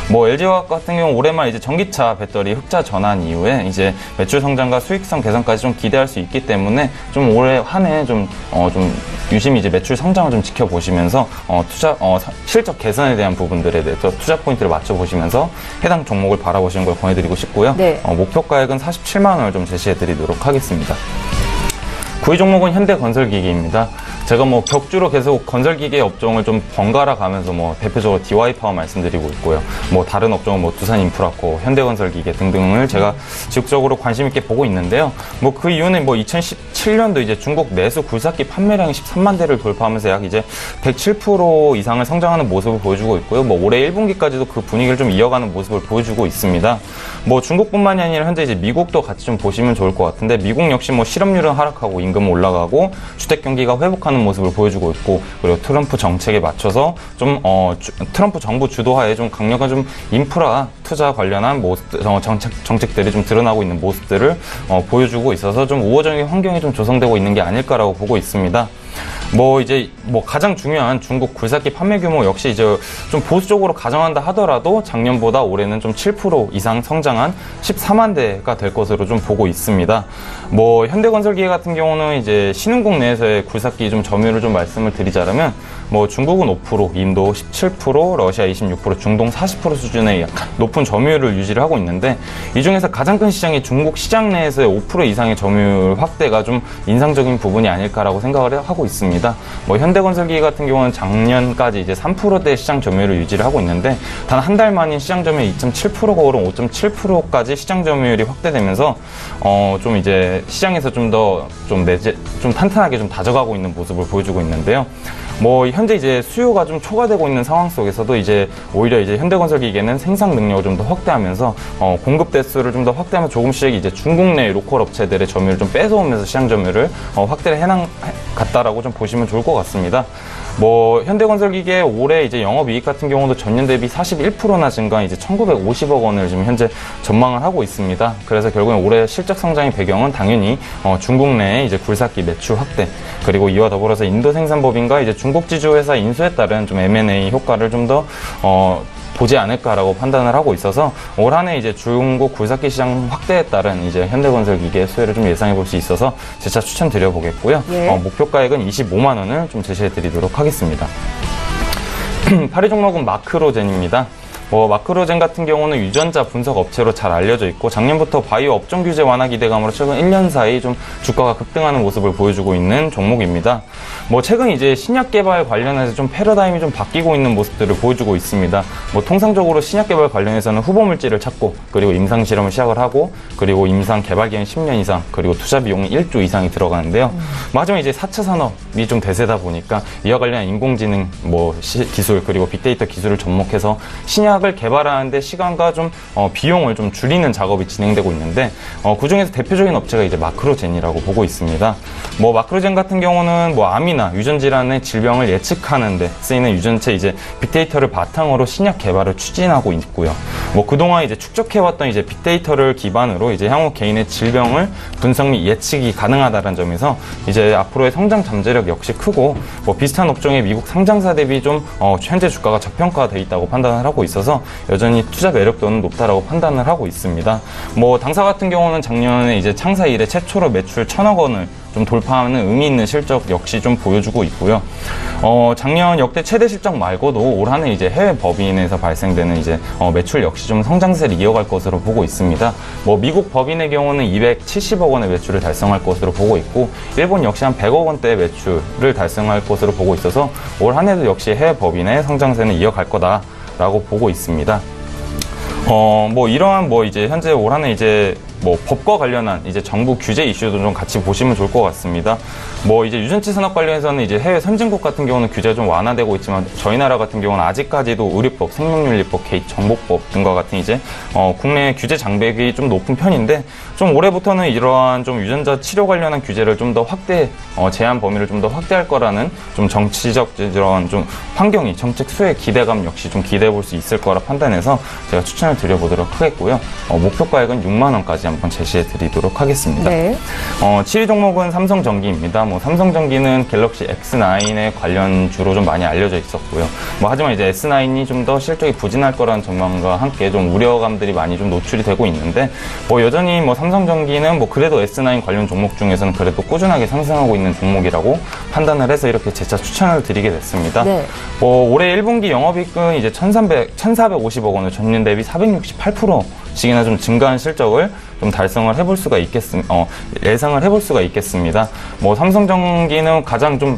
뭐 LG화학 같은 경우 올해만 이제 전기차 배터리 흑자 전환 이후에 이제 매출 성장과 수익성 개선까지 좀 기대할 수 있기 때문에 좀 올해 한 해 좀 유심히 이제 매출 성장을 좀 지켜보시면서 실적 개선에 대한 부분들에 대해서 투자 포인트를 맞춰보시면서 해당 종목을 바라보시는 걸 권해드리고 싶고요. 네. 목표가액은 47만 원을 좀 제시해드리도록 하겠습니다. 9위 종목은 현대건설기기입니다. 제가 뭐 격주로 계속 건설기계 업종을 좀 번갈아 가면서 뭐 대표적으로 DY파워 말씀드리고 있고요. 뭐 다른 업종은 뭐 두산인프라코, 현대건설기계 등등을 제가 지속적으로 관심 있게 보고 있는데요. 뭐 그 이유는 뭐 2017년도 이제 중국 내수 굴삭기 판매량이 13만 대를 돌파하면서 약 이제 107% 이상을 성장하는 모습을 보여주고 있고요. 뭐 올해 1분기까지도 그 분위기를 좀 이어가는 모습을 보여주고 있습니다. 뭐 중국뿐만이 아니라 현재 이제 미국도 같이 좀 보시면 좋을 것 같은데 미국 역시 뭐 실업률은 하락하고 임금은 올라가고 주택 경기가 회복하는 모습을 보여주고 있고 그리고 트럼프 정책에 맞춰서 좀 트럼프 정부 주도하에 좀 강력한 좀 인프라 투자 관련한 정책들이 좀 드러나고 있는 모습들을 보여주고 있어서 좀 우호적인 환경이 좀 조성되고 있는 게 아닐까라고 보고 있습니다. 뭐 이제 뭐 가장 중요한 중국 굴삭기 판매 규모 역시 이제 좀 보수적으로 가정한다 하더라도 작년보다 올해는 좀 7% 이상 성장한 14만 대가 될 것으로 좀 보고 있습니다. 뭐 현대건설기계 같은 경우는 이제 신흥국 내에서의 굴삭기 좀 점유율을 좀 말씀을 드리자면 뭐 중국은 5%, 인도 17%, 러시아 26%, 중동 40% 수준의 높은 점유율을 유지를 하고 있는데 이 중에서 가장 큰 시장이 중국 시장 내에서의 5% 이상의 점유율 확대가 좀 인상적인 부분이 아닐까라고 생각을 하고 있습니다. 뭐 현대건설기계 같은 경우는 작년까지 이제 3%대 시장 점유율을 유지를 하고 있는데 단 한 달 만인 시장 점유율 2.7%가 오른 5.7%까지 시장 점유율이 확대되면서 좀 이제 시장에서 좀 탄탄하게 좀 다져가고 있는 모습을 보여주고 있는데요. 뭐 현재 이제 수요가 좀 초과되고 있는 상황 속에서도 이제 오히려 이제 현대건설기계는 생산 능력을 좀 더 확대하면서 공급 대수를 좀 더 확대하면 조금씩 이제 중국 내 로컬 업체들의 점유율을 좀 뺏어오면서 시장 점유율을 확대를 해나갔다라고 좀 보시면 좋을 것 같습니다. 뭐 현대건설기계 올해 이제 영업이익 같은 경우도 전년 대비 41%나 증가한 이제 1,950억 원을 지금 현재 전망을 하고 있습니다. 그래서 결국엔 올해 실적 성장의 배경은 당연히 중국 내 이제 굴삭기 매출 확대 그리고 이와 더불어서 인도 생산법인과 이제 중국 지주 회사 인수에 따른 좀 M&A 효과를 좀 더 보지 않을까라고 판단을 하고 있어서 올 한 해 이제 중국 굴삭기 시장 확대에 따른 이제 현대건설기계의 수혜를 좀 예상해 볼 수 있어서 재차 추천드려 보겠고요. 예. 목표가액은 25만 원을 좀 제시해 드리도록 하겠습니다. 8위 종목은 마크로젠입니다. 뭐 마크로젠 같은 경우는 유전자 분석 업체로 잘 알려져 있고 작년부터 바이오 업종 규제 완화 기대감으로 최근 1년 사이 좀 주가가 급등하는 모습을 보여주고 있는 종목입니다. 뭐 최근 이제 신약 개발 관련해서 좀 패러다임이 좀 바뀌고 있는 모습들을 보여주고 있습니다. 뭐 통상적으로 신약 개발 관련해서는 후보 물질을 찾고 그리고 임상 실험을 시작을 하고 그리고 임상 개발 기간 10년 이상 그리고 투자 비용이 1조 이상이 들어가는데요. 하지만 이제 4차 산업이 좀 대세다 보니까 이와 관련한 인공지능 뭐 기술 그리고 빅데이터 기술을 접목해서 신약 을 개발하는데 시간과 좀 비용을 좀 줄이는 작업이 진행되고 있는데 그 중에서 대표적인 업체가 이제 마크로젠이라고 보고 있습니다. 뭐 마크로젠 같은 경우는 뭐 암이나 유전 질환의 질병을 예측하는데 쓰이는 유전체 이제 빅데이터를 바탕으로 신약 개발을 추진하고 있고요. 뭐 그동안 이제 축적해왔던 이제 빅데이터를 기반으로 이제 향후 개인의 질병을 분석 및 예측이 가능하다는 점에서 이제 앞으로의 성장 잠재력 역시 크고 뭐 비슷한 업종의 미국 상장사 대비 좀 현재 주가가 저평가돼 있다고 판단을 하고 있어서 여전히 투자 매력도는 높다라고 판단을 하고 있습니다. 뭐 당사 같은 경우는 작년에 이제 창사 이래 최초로 매출 1,000억 원을 좀 돌파하는 의미 있는 실적 역시 좀 보여주고 있고요. 작년 역대 최대 실적 말고도 올 한해 이제 해외 법인에서 발생되는 이제 매출 역시 좀 성장세를 이어갈 것으로 보고 있습니다. 뭐 미국 법인의 경우는 270억 원의 매출을 달성할 것으로 보고 있고 일본 역시 한 100억 원대의 매출을 달성할 것으로 보고 있어서 올 한해도 역시 해외 법인의 성장세는 이어갈 거다라고 보고 있습니다. 뭐 이러한 뭐 이제 현재 올 한해 이제 뭐 법과 관련한 이제 정부 규제 이슈도 좀 같이 보시면 좋을 것 같습니다. 뭐 이제 유전치 산업 관련해서는 이제 해외 선진국 같은 경우는 규제가 좀 완화되고 있지만 저희 나라 같은 경우는 아직까지도 의료법, 생명윤리법, 개인정보법 등과 같은 이제 국내 규제 장벽이 좀 높은 편인데 좀 올해부터는 이러한 좀 유전자 치료 관련한 규제를 좀 더 확대, 제한 범위를 좀 더 확대할 거라는 좀 정치적 이런 좀 환경이 정책 수혜 기대감 역시 좀 기대해 볼 수 있을 거라 판단해서 제가 추천을 드려보도록 하겠고요. 목표가액은 6만 원까지 한번 제시해 드리도록 하겠습니다. 네. 7위 종목은 삼성전기입니다. 뭐 삼성전기는 갤럭시 S9의 관련주로 좀 많이 알려져 있었고요. 뭐 하지만 이제 S9이 좀 더 실적이 부진할 거라는 전망과 함께 좀 우려감들이 많이 좀 노출이 되고 있는데 뭐 여전히 뭐 삼성전기는 뭐 그래도 S9 관련 종목 중에서는 그래도 꾸준하게 상승하고 있는 종목이라고 판단을 해서 이렇게 재차 추천을 드리게 됐습니다. 네. 뭐 올해 1분기 영업이익은 이제 1,450억 원을 전년 대비 468%씩이나 좀 증가한 실적을 좀 달성을 해볼 수가 예상을 해볼 수가 있겠습니다. 뭐 삼성전기는 가장 좀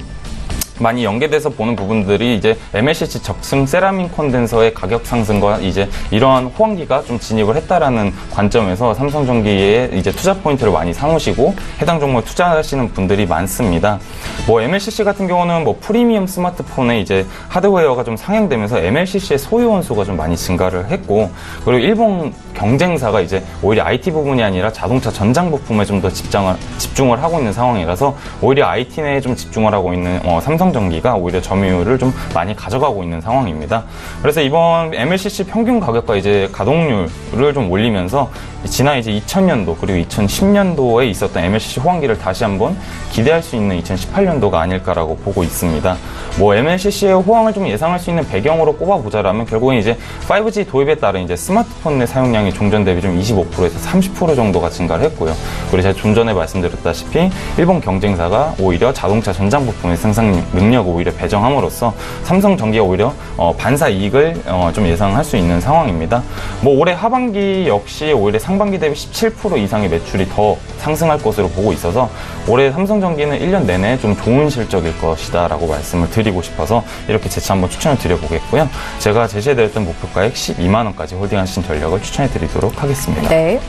많이 연계돼서 보는 부분들이 이제 MLCC 적승 세라믹 콘덴서의 가격 상승과 이제 이러한 호황기가 좀 진입을 했다라는 관점에서 삼성전기에 이제 투자 포인트를 많이 삼으시고 해당 종목에 투자하시는 분들이 많습니다. 뭐 MLCC 같은 경우는 뭐 프리미엄 스마트폰에 이제 하드웨어가 좀 상향되면서 MLCC의 소유 원수가 좀 많이 증가를 했고 그리고 일본 경쟁사가 이제 오히려 IT 부분이 아니라 자동차 전장 부품에 좀 더 집중을 하고 있는 상황이라서 오히려 IT 내에 좀 집중을 하고 있는 삼성전기가 오히려 점유율을 좀 많이 가져가고 있는 상황입니다. 그래서 이번 MLCC 평균 가격과 이제 가동률을 좀 올리면서 지난 이제 2000년도 그리고 2010년도에 있었던 MLCC 호황기를 다시 한번 기대할 수 있는 2018년도가 아닐까라고 보고 있습니다. 뭐 MLCC의 호황을 좀 예상할 수 있는 배경으로 꼽아보자라면 결국엔 이제 5G 도입에 따른 이제 스마트폰 내 사용량이 종전 대비 좀 25%에서 30% 정도가 증가를 했고요. 그리고 제가 좀 전에 말씀드렸다시피 일본 경쟁사가 오히려 자동차 전장 부품의 생산 능력을 오히려 배정함으로써 삼성전기가 오히려 반사 이익을 좀 예상할 수 있는 상황입니다. 뭐 올해 하반기 역시 오히려 상반기 대비 17% 이상의 매출이 더 상승할 것으로 보고 있어서 올해 삼성전기는 1년 내내 좀 좋은 실적일 것이다 라고 말씀을 드리고 싶어서 이렇게 재차 한번 추천을 드려보겠고요. 제가 제시해드렸던 목표가액 12만 원까지 홀딩하신 전략을 추천해드리도록 하겠습니다. 네.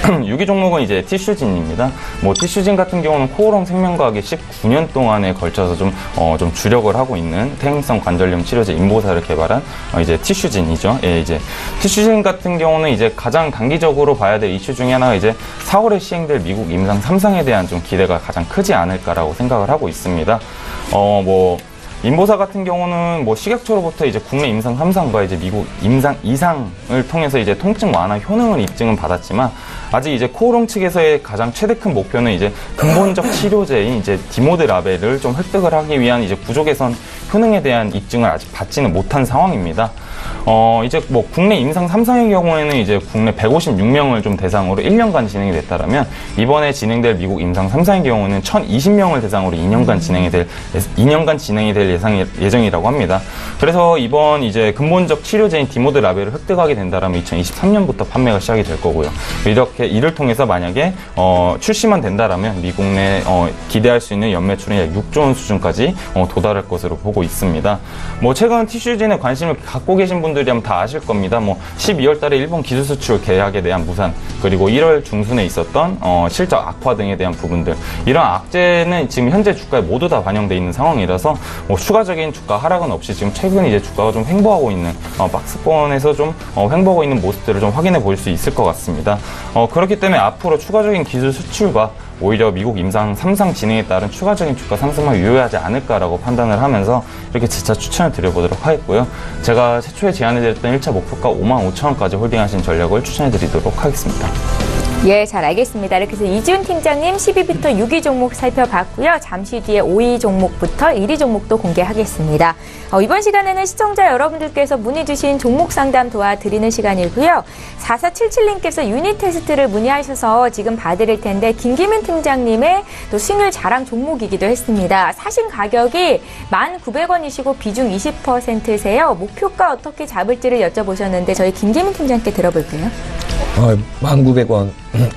6위 종목은 이제 티슈진입니다. 뭐 티슈진 같은 경우는 코오롱 생명과학이 19년 동안에 걸쳐서 좀 주력을 하고 있는 퇴행성 관절염 치료제 인보사를 개발한 이제 티슈진이죠. 예, 이제 티슈진 같은 경우는 이제 가장 단기적으로 봐야 될 이슈 중에 하나가 이제 4월에 시행될 미국 임상 3상에 대한 좀 기대가 가장 크지 않을까라고 생각을 하고 있습니다. 뭐 인보사 같은 경우는 뭐 식약처로부터 이제 국내 임상 3상과 이제 미국 임상 2상을 통해서 이제 통증 완화 효능을 입증은 받았지만 아직 이제 코오롱 측에서의 가장 최대 큰 목표는 이제 근본적 치료제인 이제 디모드라벨을 좀 획득을 하기 위한 이제 구조 개선 효능에 대한 입증을 아직 받지는 못한 상황입니다. 이제 뭐 국내 임상 3상의 경우에는 이제 국내 156명을 좀 대상으로 1년간 진행이 됐다라면 이번에 진행될 미국 임상 3상의 경우는 1020명을 대상으로 2년간 진행이 될 예정이라고 합니다. 그래서 이번 이제 근본적 치료제인 디모드라벨을 획득하게 된다라면 2023년부터 판매가 시작이 될 거고요. 이렇게 이를 통해서 만약에 출시만 된다라면 미국 내 기대할 수 있는 연매출은 약 6조 원 수준까지 도달할 것으로 보고 있습니다. 뭐 최근 티슈진에 관심을 갖고 계신 분들이라면 다 아실 겁니다. 뭐 12월 달에 일본 기술 수출 계약에 대한 무산, 그리고 1월 중순에 있었던 실적 악화 등에 대한 부분들, 이런 악재는 지금 현재 주가에 모두 다 반영되어 있는 상황이라서 뭐 추가적인 주가 하락은 없이 지금 최근 이제 주가가 좀 횡보하고 있는 박스권에서 좀 횡보하고 있는 모습들을 좀 확인해 볼 수 있을 것 같습니다. 그렇기 때문에 앞으로 추가적인 기술 수출과 오히려 미국 임상 3상 진행에 따른 추가적인 주가 상승만 유효하지 않을까라고 판단을 하면서 이렇게 재차 추천을 드려보도록 하겠고요. 제가 최초에 제안해드렸던 1차 목표가 55,000원까지 홀딩하신 전략을 추천해드리도록 하겠습니다. 예, 잘 알겠습니다. 이렇게 해서 이지훈 팀장님 10위부터 6위 종목 살펴봤고요. 잠시 뒤에 5위 종목부터 1위 종목도 공개하겠습니다. 이번 시간에는 시청자 여러분들께서 문의 주신 종목 상담 도와드리는 시간이고요. 4477님께서 유닛 테스트를 문의하셔서 지금 봐드릴 텐데 김기민 팀장님의 또 수익률 자랑 종목이기도 했습니다. 사신 가격이 1,900원이시고 비중 20%세요. 목표가 어떻게 잡을지를 여쭤보셨는데 저희 김기민 팀장님께 들어볼게요. 1,900원.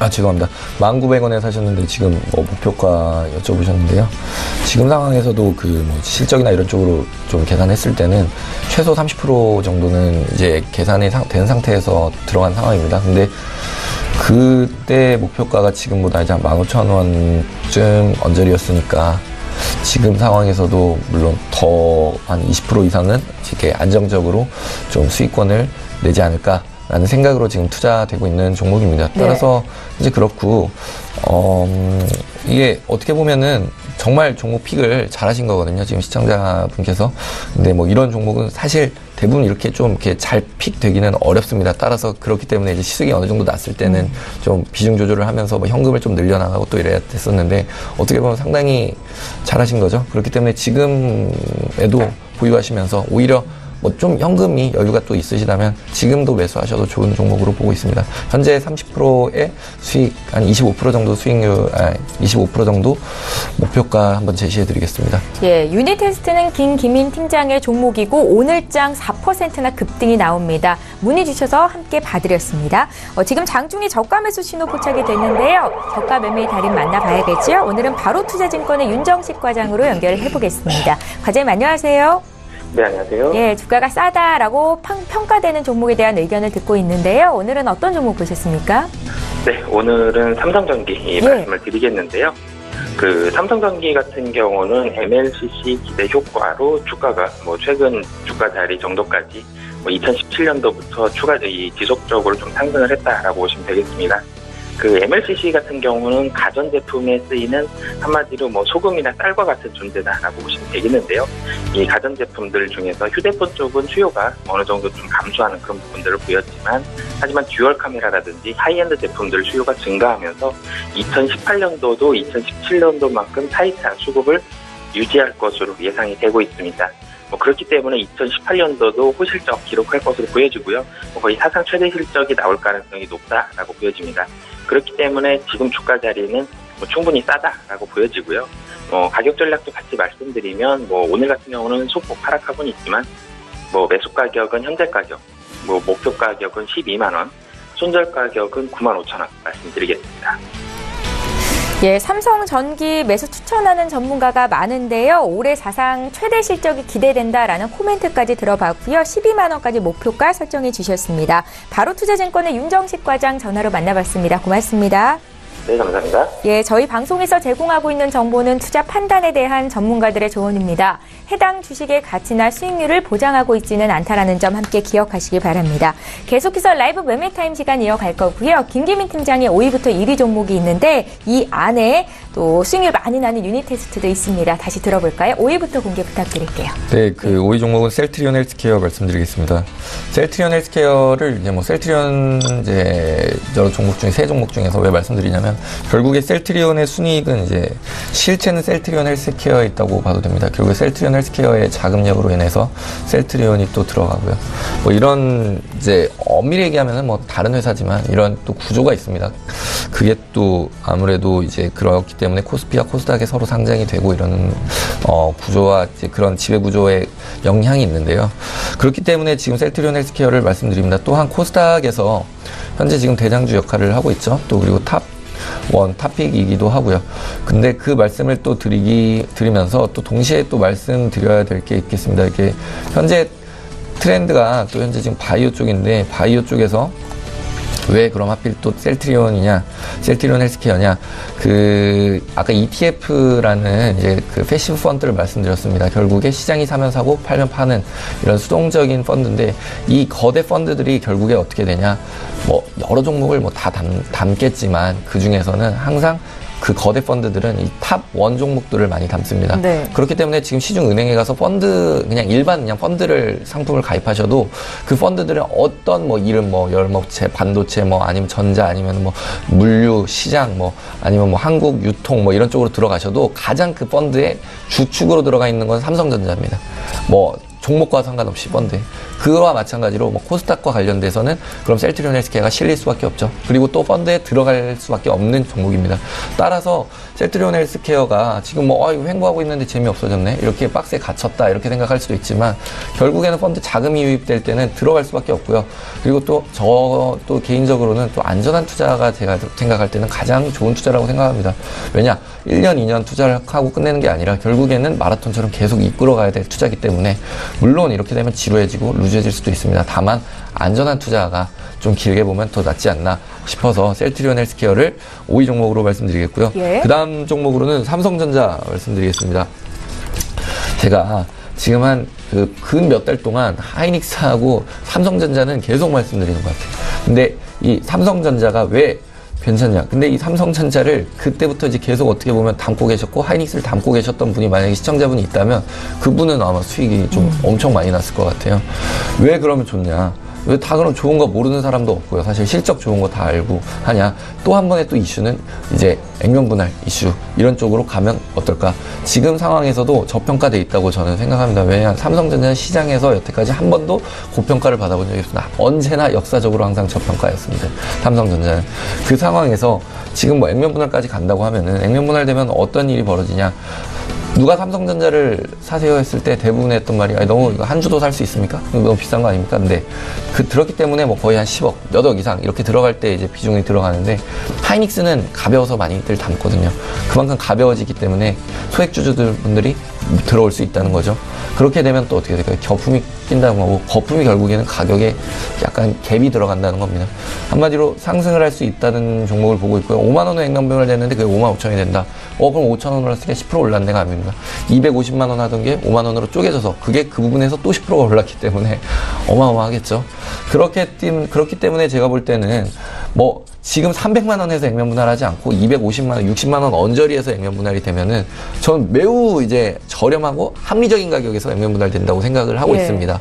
죄송합니다. 1,900원에 사셨는데 지금 목표가 여쭤보셨는데요. 지금 상황에서도 실적이나 이런 쪽으로 좀 계산했을 때는 최소 30% 정도는 이제 계산이 된 상태에서 들어간 상황입니다. 근데 그때 목표가가 지금보다 이제 한 15,000원쯤 언저리였으니까 지금 상황에서도 물론 더 한 20% 이상은 이렇게 안정적으로 좀 수익권을 내지 않을까 라는 생각으로 지금 투자되고 있는 종목입니다. 따라서 이제 그렇고, 이게 어떻게 보면은 정말 종목 픽을 잘 하신 거거든요. 지금 시청자분께서. 근데 이런 종목은 사실 대부분 이렇게 좀 이렇게 잘 픽되기는 어렵습니다. 따라서 그렇기 때문에 이제 시속이 어느 정도 났을 때는 좀 비중 조절을 하면서 현금을 좀 늘려나가고 또 이래야 됐었는데 어떻게 보면 상당히 잘 하신 거죠. 그렇기 때문에 지금에도 보유하시면서 오히려 좀 현금이 여유가 또 있으시다면 지금도 매수하셔도 좋은 종목으로 보고 있습니다. 현재 30%의 수익, 한 25% 정도 수익률, 25% 정도 목표가 한번 제시해 드리겠습니다. 예, 유닛 테스트는 김기민 팀장의 종목이고 오늘장 4%나 급등이 나옵니다. 문의 주셔서 함께 봐드렸습니다. 지금 장중에 저가 매수 신호 포착이 됐는데요. 저가 매매의 달인 만나봐야겠죠? 오늘은 바로투자증권의 윤정식 과장으로 연결을 해보겠습니다. 과장님 안녕하세요. 네, 안녕하세요. 예, 주가가 싸다라고 평가되는 종목에 대한 의견을 듣고 있는데요. 오늘은 어떤 종목 보셨습니까? 네, 오늘은 삼성전기 말씀을 드리겠는데요. 삼성전기 같은 경우는 MLCC 기대 효과로 주가가 최근 주가 자리 정도까지 2017년도부터 지속적으로 좀 상승을 했다라고 보시면 되겠습니다. MLCC 같은 경우는 가전제품에 쓰이는 한마디로 소금이나 쌀과 같은 존재다라고 보시면 되겠는데요. 이 가전제품들 중에서 휴대폰 쪽은 수요가 어느 정도 좀 감소하는 그런 부분들을 보였지만 하지만 듀얼 카메라라든지 하이엔드 제품들 수요가 증가하면서 2018년도도 2017년도만큼 타이트한 수급을 유지할 것으로 예상이 되고 있습니다. 그렇기 때문에 2018년도도 호실적 기록할 것으로 보여지고요. 거의 사상 최대 실적이 나올 가능성이 높다라고 보여집니다. 그렇기 때문에 지금 주가 자리는 충분히 싸다라고 보여지고요. 가격 전략도 같이 말씀드리면 오늘 같은 경우는 소폭 하락하고는 있지만 매수 가격은 현재 가격, 목표 가격은 12만 원, 손절 가격은 95,000원 말씀드리겠습니다. 예, 삼성전기 매수 추천하는 전문가가 많은데요. 올해 사상 최대 실적이 기대된다라는 코멘트까지 들어봤고요. 12만 원까지 목표가 설정해 주셨습니다. 바로투자증권의 윤정식 과장 전화로 만나봤습니다. 고맙습니다. 네, 감사합니다. 예, 저희 방송에서 제공하고 있는 정보는 투자 판단에 대한 전문가들의 조언입니다. 해당 주식의 가치나 수익률을 보장하고 있지는 않다라는 점 함께 기억하시기 바랍니다. 계속해서 라이브 매매타임 시간 이어갈 거고요. 김기민 팀장의 5위부터 1위 종목이 있는데 이 안에 또 수익률 많이 나는 유닛 테스트도 있습니다. 다시 들어볼까요? 5위부터 공개 부탁드릴게요. 네, 5위 종목은 셀트리온 헬스케어 말씀드리겠습니다. 셀트리온 헬스케어를 셀트리온 여러 종목 중에 세 종목 중에서 왜 말씀드리냐면 결국에 셀트리온의 순이익은 실체는 셀트리온 헬스케어에 있다고 봐도 됩니다. 결국에 셀트리온 헬스케어의 자금력으로 인해서 셀트리온이 또 들어가고요. 이런 엄밀히 얘기하면 다른 회사지만 이런 또 구조가 있습니다. 그게 또 아무래도 그렇기 때문에 코스피와 코스닥에 서로 상장이 되고 이런 구조와 그런 지배 구조의 영향이 있는데요. 그렇기 때문에 지금 셀트리온 헬스케어를 말씀드립니다. 또한 코스닥에서 현재 지금 대장주 역할을 하고 있죠. 또 그리고 탑픽이기도 하고요. 근데 그 말씀을 또 드리면서 또 동시에 또 말씀드려야 될 게 있겠습니다. 이게 현재 트렌드가 또 현재 지금 바이오 쪽인데 바이오 쪽에서 왜 그럼 하필 또 셀트리온 헬스케어냐? 아까 ETF라는 패시브 펀드를 말씀드렸습니다. 결국에 시장이 사면 사고 팔면 파는 이런 수동적인 펀드인데 이 거대 펀드들이 결국에 어떻게 되냐? 여러 종목을 다 담겠지만 그 중에서는 항상 그 거대 펀드들은 이 탑 원 종목들을 많이 담습니다. 네. 그렇기 때문에 지금 시중은행에 가서 펀드 그냥 일반 그냥 펀드를 상품을 가입하셔도 그 펀드들은 어떤 뭐 이름 뭐 열목체, 반도체 뭐 아니면 전자 아니면 뭐 물류 시장 뭐 아니면 뭐 한국 유통 뭐 이런 쪽으로 들어가셔도 가장 그 펀드의 주축으로 들어가 있는 건 삼성전자입니다. 뭐 종목과 상관없이 펀드. 그와 마찬가지로 뭐 코스닥과 관련돼서는 그럼 셀트리온 헬스케어가 실릴 수밖에 없죠. 그리고 또 펀드에 들어갈 수밖에 없는 종목입니다. 따라서 셀트리온 헬스케어가 지금 뭐 이거 횡보하고 있는데 재미없어졌네, 이렇게 박스에 갇혔다 이렇게 생각할 수도 있지만 결국에는 펀드 자금이 유입될 때는 들어갈 수밖에 없고요. 그리고 또 또 개인적으로는 또 안전한 투자가 제가 생각할 때는 가장 좋은 투자라고 생각합니다. 왜냐, 1년 2년 투자를 하고 끝내는 게 아니라 결국에는 마라톤처럼 계속 이끌어가야 될 투자이기 때문에 물론 이렇게 되면 지루해지고 루즈해질 수도 있습니다. 다만 안전한 투자가 좀 길게 보면 더 낫지 않나 싶어서 셀트리온 헬스케어를 5위 종목으로 말씀드리겠고요. 예. 그 다음 종목으로는 삼성전자 말씀드리겠습니다. 제가 지금 한 근 몇 달 동안 하이닉스하고 삼성전자는 계속 말씀드리는 것 같아요. 근데 이 삼성전자가 왜 괜찮냐? 근데 이 삼성전자를 그때부터 이제 계속 어떻게 보면 담고 계셨고 하이닉스를 담고 계셨던 분이 만약에 시청자분이 있다면 그분은 아마 수익이 좀 엄청 많이 났을 것 같아요. 왜 그러면 좋냐? 왜 다 그럼 좋은 거 모르는 사람도 없고요. 사실 실적 좋은 거 다 알고 하냐? 또 한 번의 또 이슈는 이제 액면 분할 이슈 이런 쪽으로 가면 어떨까? 지금 상황에서도 저평가돼 있다고 저는 생각합니다. 왜냐하면 삼성전자는 시장에서 여태까지 한 번도 고평가를 받아본 적이 없습니다. 언제나 역사적으로 항상 저평가였습니다. 삼성전자는. 그 상황에서 지금 뭐 액면 분할까지 간다고 하면은 액면 분할되면 어떤 일이 벌어지냐? 누가 삼성전자를 사세요 했을 때 대부분 했던 말이 너무 이거 한 주도 살 수 있습니까? 너무 비싼 거 아닙니까? 근데 그렇기 때문에 뭐 거의 한 10억, 몇 억 이상 이렇게 들어갈 때 이제 비중이 들어가는데 하이닉스는 가벼워서 많이들 담거든요. 그만큼 가벼워지기 때문에 소액주주들 분들이 들어올 수 있다는 거죠. 그렇게 되면 또 어떻게 될까요? 거품이 낀다는 거고, 거품이 결국에는 가격에 약간 갭이 들어간다는 겁니다. 한마디로 상승을 할 수 있다는 종목을 보고 있고요. 5만 원의 액면분할 됐는데 그게 5만 5천 원이 된다. 그럼 5천 원으로 했을 때 10% 올랐는 데가 아닙니다. 250만 원 하던 게 5만 원으로 쪼개져서 그게 그 부분에서 또 10%가 올랐기 때문에 어마어마하겠죠. 그렇기 때문에 제가 볼 때는 뭐 지금 300만 원에서 액면 분할하지 않고 250만 원, 60만 원 언저리에서 액면 분할이 되면은 전 매우 이제 저렴하고 합리적인 가격에서 액면 분할 된다고 생각을 하고 있습니다.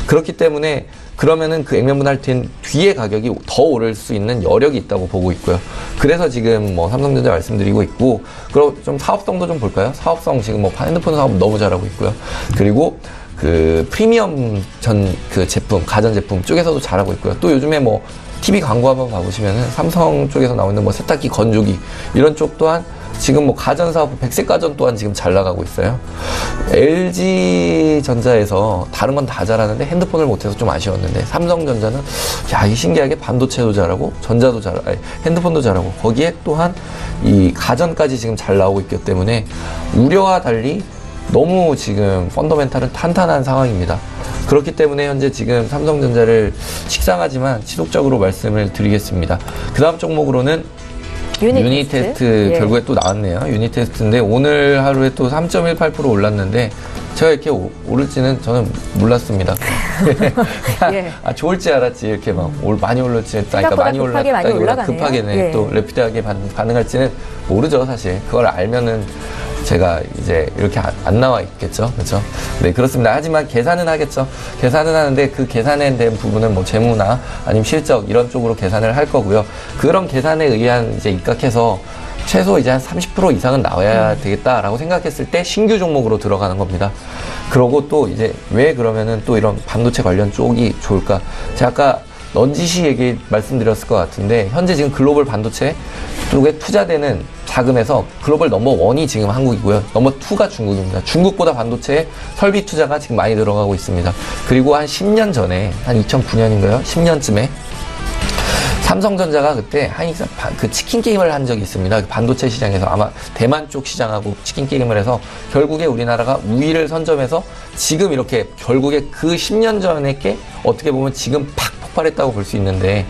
그렇기 때문에 그러면은 그 액면 분할 된 뒤에 가격이 더 오를 수 있는 여력이 있다고 보고 있고요. 그래서 지금 뭐 삼성전자 말씀드리고 있고, 그리고 좀 사업성도 좀 볼까요? 사업성 지금 뭐 핸드폰 사업 너무 잘하고 있고요. 그리고 그 프리미엄 그 제품, 가전제품 쪽에서도 잘하고 있고요. 또 요즘에 뭐 TV 광고 한번 봐보시면은 삼성 쪽에서 나오는 뭐 세탁기, 건조기 이런 쪽 또한 지금 뭐 가전사업, 백색가전 또한 지금 잘 나가고 있어요. LG전자에서 다른 건 다 잘하는데 핸드폰을 못해서 좀 아쉬웠는데 삼성전자는 이 신기하게 반도체도 잘하고 전자도 잘하고 핸드폰도 잘하고 거기에 또한 이 가전까지 지금 잘 나오고 있기 때문에 우려와 달리 너무 지금 펀더멘탈은 탄탄한 상황입니다. 그렇기 때문에 현재 지금 삼성전자를 식상하지만 지속적으로 말씀을 드리겠습니다. 그 다음 종목으로는 유니테스트 결국에 또 나왔네요. 유니테스트인데 오늘 하루에 또 3.18% 올랐는데 제가 이렇게 오를지는 저는 몰랐습니다. 좋을지 알았지 이렇게 막 많이 올랐지, 그러니까 많이 올랐다기보다 급하게 또 래피드하게 반응할지는 모르죠. 사실 그걸 알면은 제가 이제 이렇게 안 나와 있겠죠. 그렇죠? 네, 그렇습니다. 하지만 계산은 하겠죠. 계산은 하는데 그 계산에 대한 부분은 뭐 재무나 아니면 실적 이런 쪽으로 계산을 할 거고요. 그런 계산에 의한 이제 입각해서 최소 이제 한 30% 이상은 나와야 되겠다라고 생각했을 때 신규 종목으로 들어가는 겁니다. 그러고 또 이제 왜 그러면은 또 이런 반도체 관련 쪽이 좋을까? 제가 아까 넌지시 말씀드렸을 것 같은데 현재 지금 글로벌 반도체 쪽에 투자되는 자금에서 글로벌 넘버 1이 지금 한국이고요. 넘버 2가 중국입니다. 중국보다 반도체에 설비 투자가 지금 많이 들어가고 있습니다. 그리고 한 10년 전에, 한 2009년인가요? 10년쯤에 삼성전자가 그때 하이닉스 그 치킨 게임을 한 적이 있습니다. 반도체 시장에서 아마 대만 쪽 시장하고 치킨 게임을 해서 결국에 우리나라가 우위를 선점해서 지금 이렇게 결국에 그 10년 전에 게 어떻게 보면 지금 팍 폭발했다고 볼 수 있는데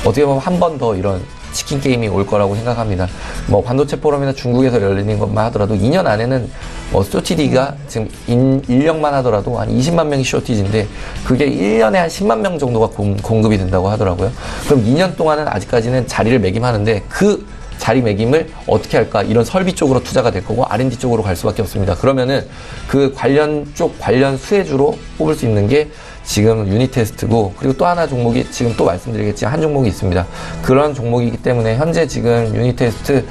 어떻게 보면 한 번 더 이런 치킨 게임이 올 거라고 생각합니다. 뭐 반도체 포럼이나 중국에서 열리는 것만 하더라도 2년 안에는 쇼티디가 지금 인력만 하더라도 한 20만 명이 쇼티지인데 그게 1년에 한 10만 명 정도가 공급이 된다고 하더라고요. 그럼 2년 동안은 아직까지는 자리를 매김하는데 그 자리매김을 어떻게 할까 이런 설비 쪽으로 투자가 될 거고 R&D 쪽으로 갈 수밖에 없습니다. 그러면은 그 관련 수혜주로 뽑을 수 있는 게 지금 유니테스트고, 그리고 또 하나 종목이 지금 또 말씀드리겠지만 한 종목이 있습니다. 그런 종목이기 때문에 현재 지금 유니테스트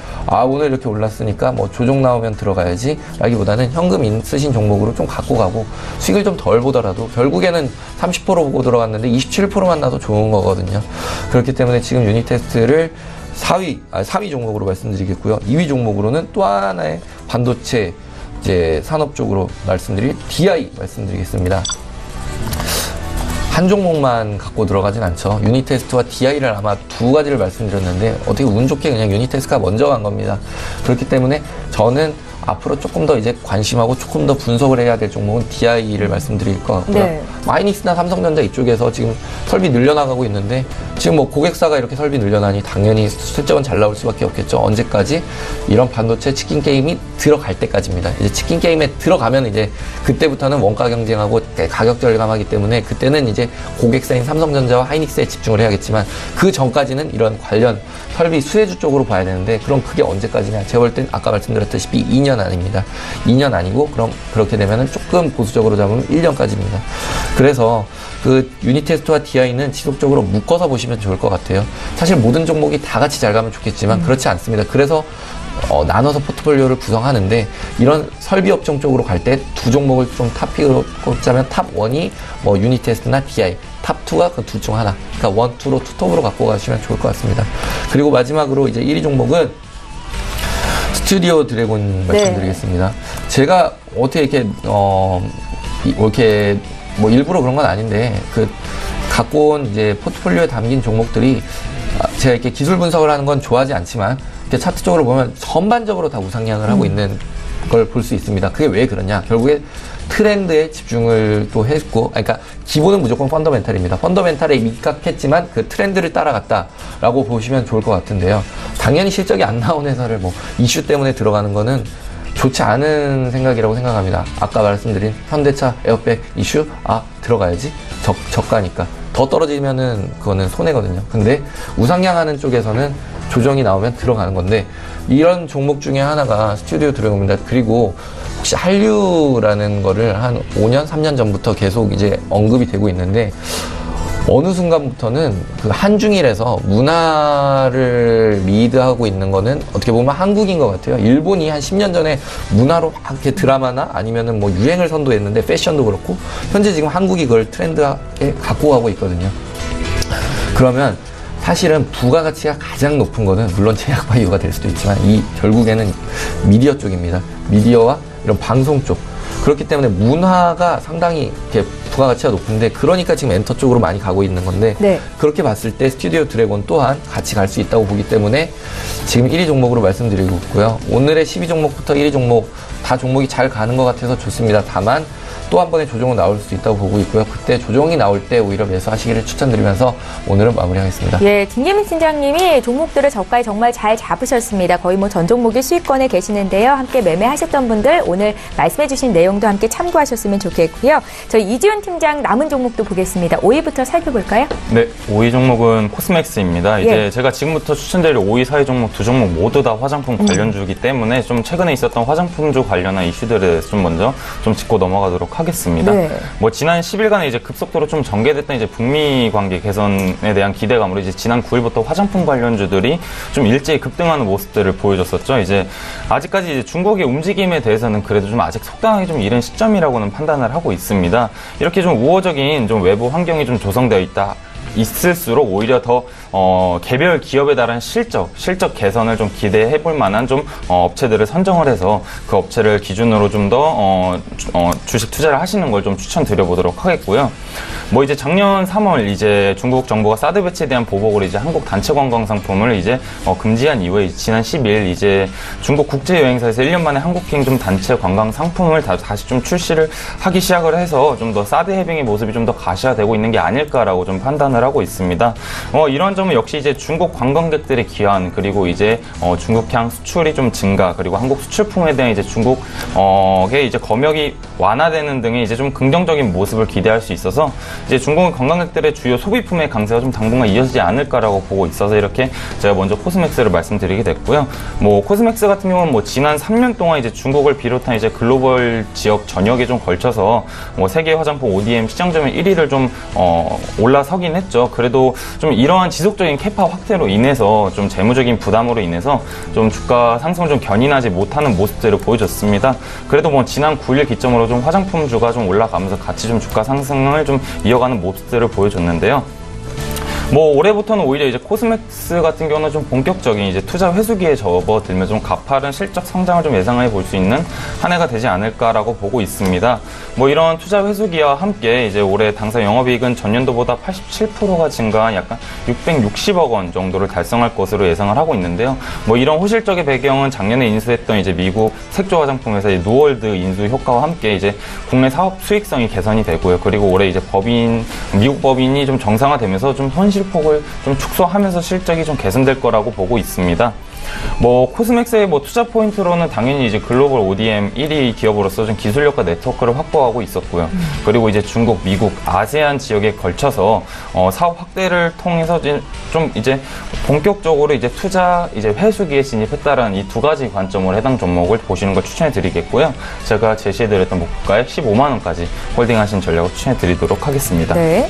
오늘 이렇게 올랐으니까 뭐 조정 나오면 들어가야지 라기보다는 현금 있으신 종목으로 좀 갖고 가고 수익을 좀 덜 보더라도 결국에는 30% 보고 들어갔는데 27%만 나도 좋은 거거든요. 그렇기 때문에 지금 유니테스트를 4위 종목으로 말씀드리겠고요. 2위 종목으로는 또 하나의 반도체 이제 산업 쪽으로 말씀드릴 DI 말씀드리겠습니다. 한 종목만 갖고 들어가진 않죠. 유니테스트와 DI를 아마 두 가지를 말씀드렸는데 어떻게 운 좋게 그냥 유니테스트가 먼저 간 겁니다. 그렇기 때문에 저는 앞으로 조금 더 이제 관심하고 조금 더 분석을 해야 될 종목은 DI를 말씀드릴 것 같고요. 네. 마이닉스나 삼성전자 이쪽에서 지금 설비 늘려나가고 있는데 지금 뭐 고객사가 이렇게 설비 늘려나니 당연히 실적은 잘 나올 수밖에 없겠죠. 언제까지? 이런 반도체 치킨 게임이 들어갈 때까지입니다. 이제 치킨 게임에 들어가면 이제 그때부터는 원가 경쟁하고 가격 절감하기 때문에 그때는 이제 고객사인 삼성전자와 하이닉스에 집중을 해야겠지만 그 전까지는 이런 관련 설비 수혜주 쪽으로 봐야 되는데 그럼 그게 언제까지냐? 제가 볼 땐 아까 말씀드렸다시피 2년 아닙니다. 2년 아니고 그렇게 되면은 조금 보수적으로 잡으면 1년까지입니다. 그래서 그 유니테스트와 DI는 지속적으로 묶어서 보시면 좋을 것 같아요. 사실 모든 종목이 다 같이 잘 가면 좋겠지만 그렇지 않습니다. 그래서 나눠서 포트폴리오를 구성하는데 이런 설비 업종 쪽으로 갈 때 두 종목을 좀 탑픽으로 꼽자면 탑 1이 뭐 유니테스트나 DI, 탑 2가 그 둘 중 하나. 그러니까 1, 2로 투톱으로 갖고 가시면 좋을 것 같습니다. 그리고 마지막으로 이제 1위 종목은 스튜디오 드래곤 말씀드리겠습니다. 네. 제가 어떻게 이렇게 이렇게 뭐 일부러 그런 건 아닌데 그 갖고 온 이제 포트폴리오에 담긴 종목들이 제가 이렇게 기술 분석을 하는 건 좋아하지 않지만 이렇게 차트 쪽으로 보면 전반적으로 다 우상향을 하고 있는 걸 볼 수 있습니다. 그게 왜 그러냐? 결국에 트렌드에 집중을 또 했고, 그러니까 기본은 무조건 펀더멘탈입니다. 펀더멘탈에 입각했지만 그 트렌드를 따라갔다라고 보시면 좋을 것 같은데요. 당연히 실적이 안 나온 회사를 뭐 이슈 때문에 들어가는 거는 좋지 않은 생각이라고 생각합니다. 아까 말씀드린 현대차 에어백 이슈, 들어가야지. 저가니까. 더 떨어지면은 그거는 손해거든요. 근데 우상향하는 쪽에서는 조정이 나오면 들어가는 건데 이런 종목 중에 하나가 스튜디오 드래곤입니다. 그리고 혹시 한류라는 거를 한 5년, 3년 전부터 계속 이제 언급이 되고 있는데 어느 순간부터는 그 한중일에서 문화를 리드하고 있는 거는 어떻게 보면 한국인 것 같아요. 일본이 한 10년 전에 문화로 막 이렇게 드라마나 아니면은 뭐 유행을 선도했는데 패션도 그렇고 현재 지금 한국이 그걸 트렌드에 갖고 가고 있거든요. 그러면 사실은 부가가치가 가장 높은 거는 물론 제약바이오가 될 수도 있지만 결국에는 미디어 쪽입니다. 미디어와 이런 방송 쪽. 그렇기 때문에 문화가 상당히 이렇게 부가가치가 높은데 그러니까 지금 엔터 쪽으로 많이 가고 있는 건데 네. 그렇게 봤을 때 스튜디오 드래곤 또한 같이 갈 수 있다고 보기 때문에 지금 1위 종목으로 말씀드리고 있고요. 오늘의 12 종목부터 1위 종목 다 종목이 잘 가는 것 같아서 좋습니다. 다만 또 한 번의 조정은 나올 수 있다고 보고 있고요. 그때 조정이 나올 때 오히려 매수하시기를 추천드리면서 오늘은 마무리하겠습니다. 예, 김계민 팀장님이 종목들을 저가에 정말 잘 잡으셨습니다. 거의 뭐 전 종목이 수익권에 계시는데요. 함께 매매하셨던 분들 오늘 말씀해주신 내용도 함께 참고하셨으면 좋겠고요. 저희 이지훈 팀장 남은 종목도 보겠습니다. 5위부터 살펴볼까요? 네, 5위 종목은 코스맥스입니다. 이제 제가 지금부터 추천드릴 5위, 4위 종목 두 종목 모두 다 화장품 관련주이기 때문에 좀 최근에 있었던 화장품주 관련한 이슈들에 대해서 좀 먼저 좀 짚고 넘어가도록 하겠습니다. 네. 뭐 지난 10일간에 이제 급속도로 좀 전개됐던 이제 북미 관계 개선에 대한 기대감으로 이제 지난 9일부터 화장품 관련주들이 좀 일제히 급등하는 모습들을 보여줬었죠. 이제 아직까지 이제 중국의 움직임에 대해서는 그래도 좀 아직 속당하게 좀 이른 시점이라고는 판단을 하고 있습니다. 이렇게 좀 우호적인 좀 외부 환경이 좀 조성되어 있을수록 오히려 더 개별 기업에 달한 실적 개선을 좀 기대해 볼 만한 좀 업체들을 선정을 해서 그 업체를 기준으로 좀 더 주식 투자를 하시는 걸 좀 추천드려 보도록 하겠고요. 뭐 이제 작년 3월 이제 중국 정부가 사드 배치에 대한 보복으로 이제 한국 단체 관광 상품을 이제 금지한 이후에 지난 10일 이제 중국 국제 여행사에서 1년 만에 한국행 좀 단체 관광 상품을 다시 좀 출시를 하기 시작을 해서 좀 더 사드 해빙의 모습이 좀 더 가시화되고 있는 게 아닐까라고 좀 판단을 판단을 하고 있습니다. 이런 점은 역시 이제 중국 관광객들의 귀환, 그리고 이제 중국향 수출이 좀 증가, 그리고 한국 수출품에 대한 이제 중국의 이제 검역이 완화되는 등의 이제 좀 긍정적인 모습을 기대할 수 있어서 이제 중국 관광객들의 주요 소비품의 강세가 좀 당분간 이어지지 않을까라고 보고 있어서 이렇게 제가 먼저 코스맥스를 말씀드리게 됐고요. 뭐 코스맥스 같은 경우는 뭐 지난 3년 동안 이제 중국을 비롯한 이제 글로벌 지역 전역에 좀 걸쳐서 뭐 세계 화장품 ODM 시장 점유율 1위를 좀 올라서긴 했죠. 그래도 좀 이러한 지속적인 캐파 확대로 인해서 좀 재무적인 부담으로 인해서 좀 주가 상승을 좀 견인하지 못하는 모습들을 보여줬습니다. 그래도 뭐 지난 9일 기점으로 좀 화장품주가 좀 올라가면서 같이 좀 주가 상승을 좀 이어가는 모습들을 보여줬는데요. 뭐 올해부터는 오히려 이제 코스맥스 같은 경우는 좀 본격적인 이제 투자 회수기에 접어들면 좀 가파른 실적 성장을 좀 예상해 볼 수 있는 한 해가 되지 않을까라고 보고 있습니다. 뭐 이런 투자 회수기와 함께 이제 올해 당사 영업이익은 전년도보다 87%가 증가한 약간 660억 원 정도를 달성할 것으로 예상을 하고 있는데요. 뭐 이런 호실적인 배경은 작년에 인수했던 이제 미국 색조 화장품 회사 누월드 인수 효과와 함께 이제 국내 사업 수익성이 개선이 되고요. 그리고 올해 이제 미국 법인이 좀 정상화되면서 좀 현실폭을 좀 축소하면서 실적이 좀 개선될 거라고 보고 있습니다. 뭐 코스맥스의 뭐 투자 포인트로는 당연히 이제 글로벌 ODM 1위 기업으로서 좀 기술력과 네트워크를 확보하고 있었고요. 그리고 이제 중국, 미국, 아세안 지역에 걸쳐서 사업 확대를 통해서 좀 이제 본격적으로 이제 투자 이제 회수기에 진입했다라는 이 두 가지 관점으로 해당 종목을 보시는 걸 추천해 드리겠고요. 제가 제시해드렸던 목표가액 15만 원까지 홀딩하신 전략을 추천해 드리도록 하겠습니다. 네.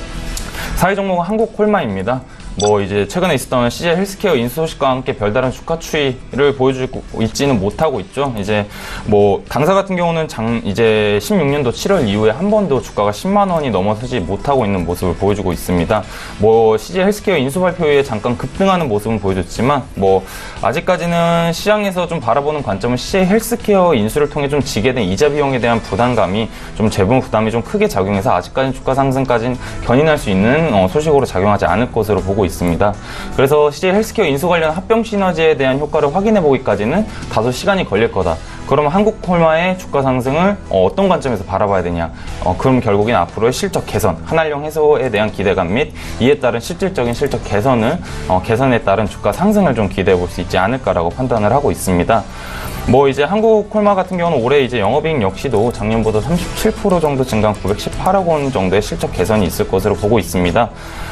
4위 종목은 한국콜마입니다. 뭐 이제 최근에 있었던 CJ 헬스케어 인수 소식과 함께 별다른 주가 추이를 보여주고 있지는 못하고 있죠. 이제 뭐 당사 같은 경우는 이제 16년도 7월 이후에 한 번도 주가가 10만 원이 넘어서지 못하고 있는 모습을 보여주고 있습니다. 뭐 CJ 헬스케어 인수 발표 후에 잠깐 급등하는 모습은 보여줬지만 뭐 아직까지는 시장에서 좀 바라보는 관점은 CJ 헬스케어 인수를 통해 좀 지게 된 이자 비용에 대한 부담감이 좀 재무 부담이 좀 크게 작용해서 아직까지는 주가 상승까지는 견인할 수 있는 소식으로 작용하지 않을 것으로 보고 있습니다. 그래서 CJ 헬스케어 인수 관련 합병 시너지에 대한 효과를 확인해 보기까지는 다소 시간이 걸릴 거다. 그러면 한국콜마의 주가 상승을 어떤 관점에서 바라봐야 되냐? 그럼 결국엔 앞으로의 실적 개선, 한한령 해소에 대한 기대감 및 이에 따른 실질적인 실적 개선에 따른 주가 상승을 좀 기대해 볼 수 있지 않을까라고 판단을 하고 있습니다. 뭐 이제 한국콜마 같은 경우는 올해 이제 영업이익 역시도 작년보다 37% 정도 증가한 918억 원 정도의 실적 개선이 있을 것으로 보고 있습니다.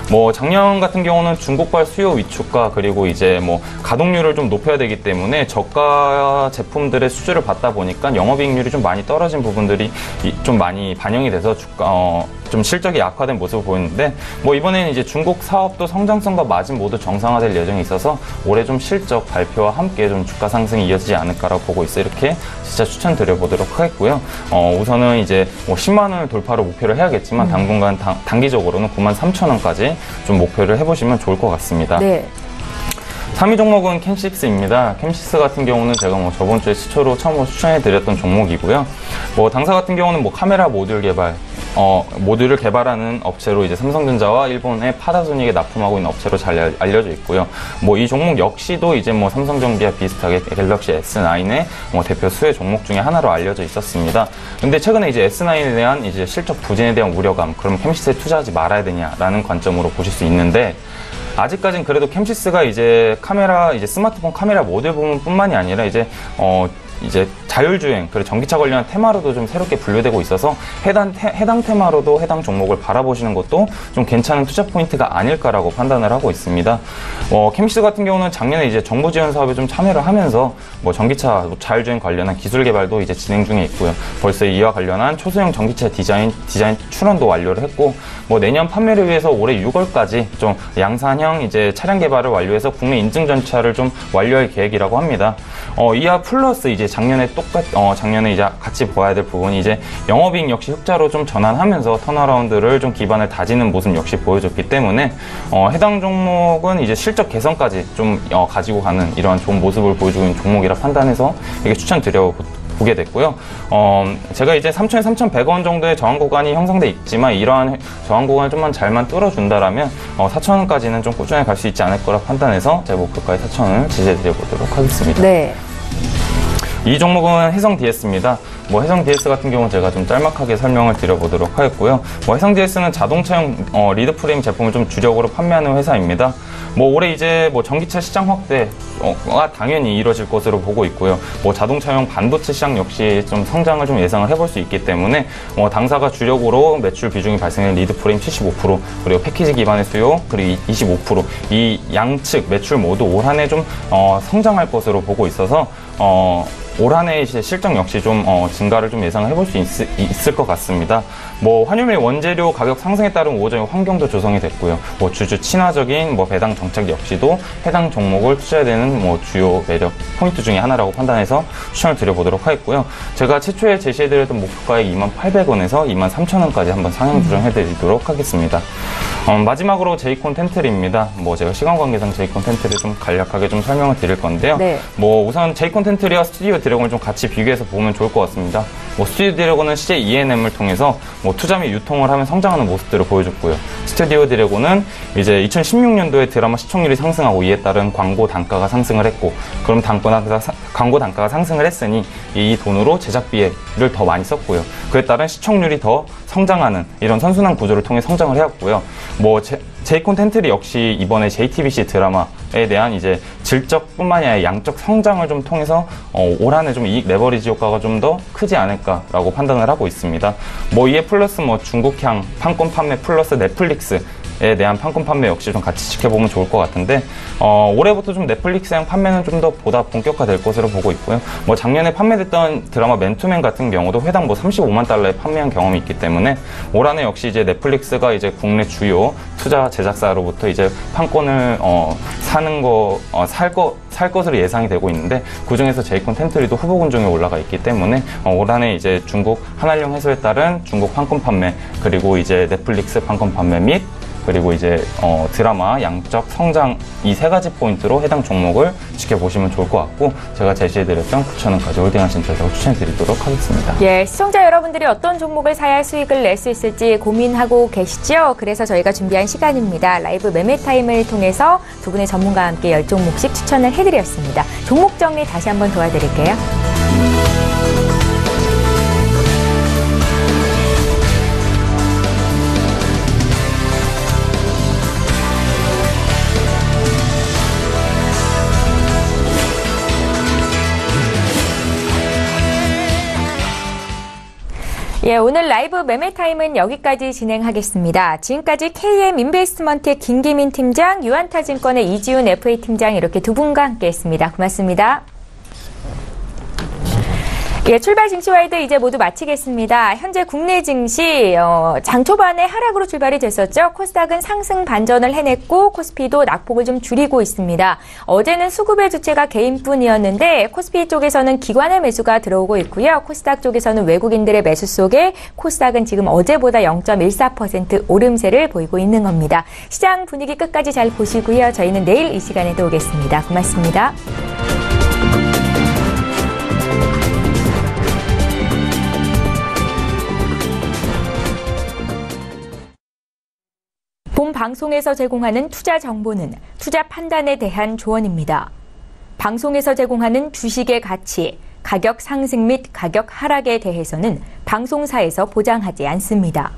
뭐 작년 같은 경우는 중국발 수요 위축과 그리고 이제 뭐 가동률을 좀 높여야 되기 때문에 저가 제품들의 수주를 받다 보니까 영업이익률이 좀 많이 떨어진 부분들이 좀 많이 반영이 돼서 좀 실적이 악화된 모습을 보였는데 뭐 이번에는 이제 중국 사업도 성장성과 마진 모두 정상화될 예정이 있어서 올해 좀 실적 발표와 함께 좀 주가 상승이 이어지지 않을까라고 보고 있어요. 이렇게 진짜 추천드려보도록 하겠고요. 우선은 이제 뭐 10만 원을 돌파로 목표를 해야겠지만 당분간 단기적으로는 93,000원까지 좀 목표를 해보시면 좋을 것 같습니다. 네. 3위 종목은 캠식스입니다. 캠식스 같은 경우는 제가 뭐 저번 주에 시초로 처음으로 추천해드렸던 종목이고요. 뭐 당사 같은 경우는 뭐 카메라 모듈 개발, 모듈을 개발하는 업체로 이제 삼성전자와 일본의 파나소닉에 납품하고 있는 업체로 잘 알려져 있고요. 뭐 이 종목 역시도 이제 뭐 삼성전기와 비슷하게 갤럭시 S9의 뭐 대표 수혜 종목 중에 하나로 알려져 있었습니다. 근데 최근에 이제 S9에 대한 이제 실적 부진에 대한 우려감, 그럼 캠식스에 투자하지 말아야 되냐라는 관점으로 보실 수 있는데, 아직까진 그래도 캠시스가 이제 스마트폰 카메라 모듈 부분뿐만이 아니라 이제 자율주행, 그리고 전기차 관련한 테마로도 좀 새롭게 분류되고 있어서 해당 테마로도 해당 종목을 바라보시는 것도 좀 괜찮은 투자 포인트가 아닐까라고 판단을 하고 있습니다. 캠시스 같은 경우는 작년에 이제 정부 지원 사업에 좀 참여를 하면서 뭐 전기차 자율주행 관련한 기술 개발도 이제 진행 중에 있고요. 벌써 이와 관련한 초소형 전기차 디자인 출원도 완료를 했고, 뭐 내년 판매를 위해서 올해 6월까지 좀 양산형 이제 차량 개발을 완료해서 국내 인증 전차를 좀 완료할 계획이라고 합니다. 이와 플러스 이제 작년에 이제 같이 보아야 될 부분이 이제 영업이익 역시 흑자로 좀 전환하면서 턴어라운드를 좀 기반을 다지는 모습 역시 보여줬기 때문에 해당 종목은 이제 실적 개선까지 좀 가지고 가는 이러한 좋은 모습을 보여주고 있는 종목이라 판단해서 이게 추천드려 보게 됐고요. 제가 이제 3,000에 3,100원 정도의 저항 구간이 형성돼 있지만 이러한 저항 구간을 좀만 잘만 뚫어준다라면 4,000원까지는 좀 꾸준히 갈 수 있지 않을 거라 판단해서 제 목표가의 4,000원을 제시해 드려 보도록 하겠습니다. 네. 이 종목은 해성 DS입니다. 뭐 해성 DS 같은 경우는 제가 좀 짤막하게 설명을 드려보도록 하겠고요. 뭐 해성 DS는 자동차용 리드 프레임 제품을 좀 주력으로 판매하는 회사입니다. 뭐 올해 이제 뭐 전기차 시장 확대가 당연히 이루어질 것으로 보고 있고요. 뭐 자동차용 반도체 시장 역시 좀 성장을 좀 예상을 해볼 수 있기 때문에 당사가 주력으로 매출 비중이 발생한 리드 프레임 75% 그리고 패키지 기반의 수요 그리고 25% 이 양측 매출 모두 올 한 해 좀 성장할 것으로 보고 있어서 올 한 해 실적 역시 좀 증가를 좀 예상을 해볼 수 있을 것 같습니다. 뭐 환율 및 원재료 가격 상승에 따른 우호적인 환경도 조성이 됐고요. 뭐 주주 친화적인 뭐 배당 정책 역시도 해당 종목을 투자해야 되는 뭐 주요 매력 포인트 중에 하나라고 판단해서 추천을 드려보도록 하겠고요. 제가 최초에 제시해드렸던 목표가액 28,000원에서 23,000원까지 한번 상향 조정해드리도록 하겠습니다. 마지막으로 제이콘 텐트리입니다. 뭐 제가 시간 관계상 제이콘 텐트리 좀 간략하게 좀 설명을 드릴 건데요. 네. 뭐 우선 제이콘 텐트리와 스튜디오 드래곤을 좀 같이 비교해서 보면 좋을 것 같습니다. 뭐 스튜디오 드래곤은 CJ E&M을 통해서 뭐 투자 및 유통을 하면 성장하는 모습들을 보여줬고요. 스튜디오 드래곤은 이제 2016년도에 드라마 시청률이 상승하고 이에 따른 광고 단가가 상승을 했고, 그럼 광고 단가가 상승을 했으니 이 돈으로 제작비를 더 많이 썼고요. 그에 따른 시청률이 더 성장하는 이런 선순환 구조를 통해 성장을 해왔고요. 뭐 제이콘 텐트리 역시 이번에 JTBC 드라마에 대한 이제 질적뿐만이 아니라 양적 성장을 좀 통해서 올 한 해 좀 이익 레버리지 효과가 좀 더 크지 않을까라고 판단을 하고 있습니다. 뭐 이에 플러스 뭐 중국향 판권 판매 플러스 넷플릭스에 대한 판권 판매 역시 좀 같이 지켜보면 좋을 것 같은데 올해부터 좀 넷플릭스향 판매는 좀 더 보다 본격화될 것으로 보고 있고요. 뭐 작년에 판매됐던 드라마 맨투맨 같은 경우도 회당 뭐 35만 달러에 판매한 경험이 있기 때문에 올 한 해 역시 이제 넷플릭스가 이제 국내 주요 투자 제작사로부터 이제 판권을 살 것으로 예상이 되고 있는데 그중에서 제이콘 텐트리도 후보 군종에 올라가 있기 때문에 올 한 해 이제 중국 한한령 해소에 따른 중국 판권 판매 그리고 이제 넷플릭스 판권 판매 및 그리고 이제 드라마 양적 성장 이 세 가지 포인트로 해당 종목을 지켜보시면 좋을 것 같고 제가 제시해드렸던 9,000원까지 홀딩하신 전략을 추천해드리도록 하겠습니다. 예, 시청자 여러분들이 어떤 종목을 사야 수익을 낼 수 있을지 고민하고 계시죠? 그래서 저희가 준비한 시간입니다. 라이브 매매 타임을 통해서 두 분의 전문가와 함께 10종목씩 추천을 해드렸습니다. 종목 정리 다시 한번 도와드릴게요. 예, 오늘 라이브 매매 타임은 여기까지 진행하겠습니다. 지금까지 KM 인베스트먼트의 김기민 팀장, 유한타증권의 이지훈 FA 팀장 이렇게 두 분과 함께했습니다. 고맙습니다. 예, 출발 증시와이드 이제 모두 마치겠습니다. 현재 국내 증시 장 초반에 하락으로 출발이 됐었죠. 코스닥은 상승 반전을 해냈고 코스피도 낙폭을 좀 줄이고 있습니다. 어제는 수급의 주체가 개인뿐이었는데 코스피 쪽에서는 기관의 매수가 들어오고 있고요. 코스닥 쪽에서는 외국인들의 매수 속에 코스닥은 지금 어제보다 0.14% 오름세를 보이고 있는 겁니다. 시장 분위기 끝까지 잘 보시고요. 저희는 내일 이 시간에 또 오겠습니다. 고맙습니다. 본 방송에서 제공하는 투자 정보는 투자 판단에 대한 조언입니다. 방송에서 제공하는 주식의 가치, 가격 상승 및 가격 하락에 대해서는 방송사에서 보장하지 않습니다.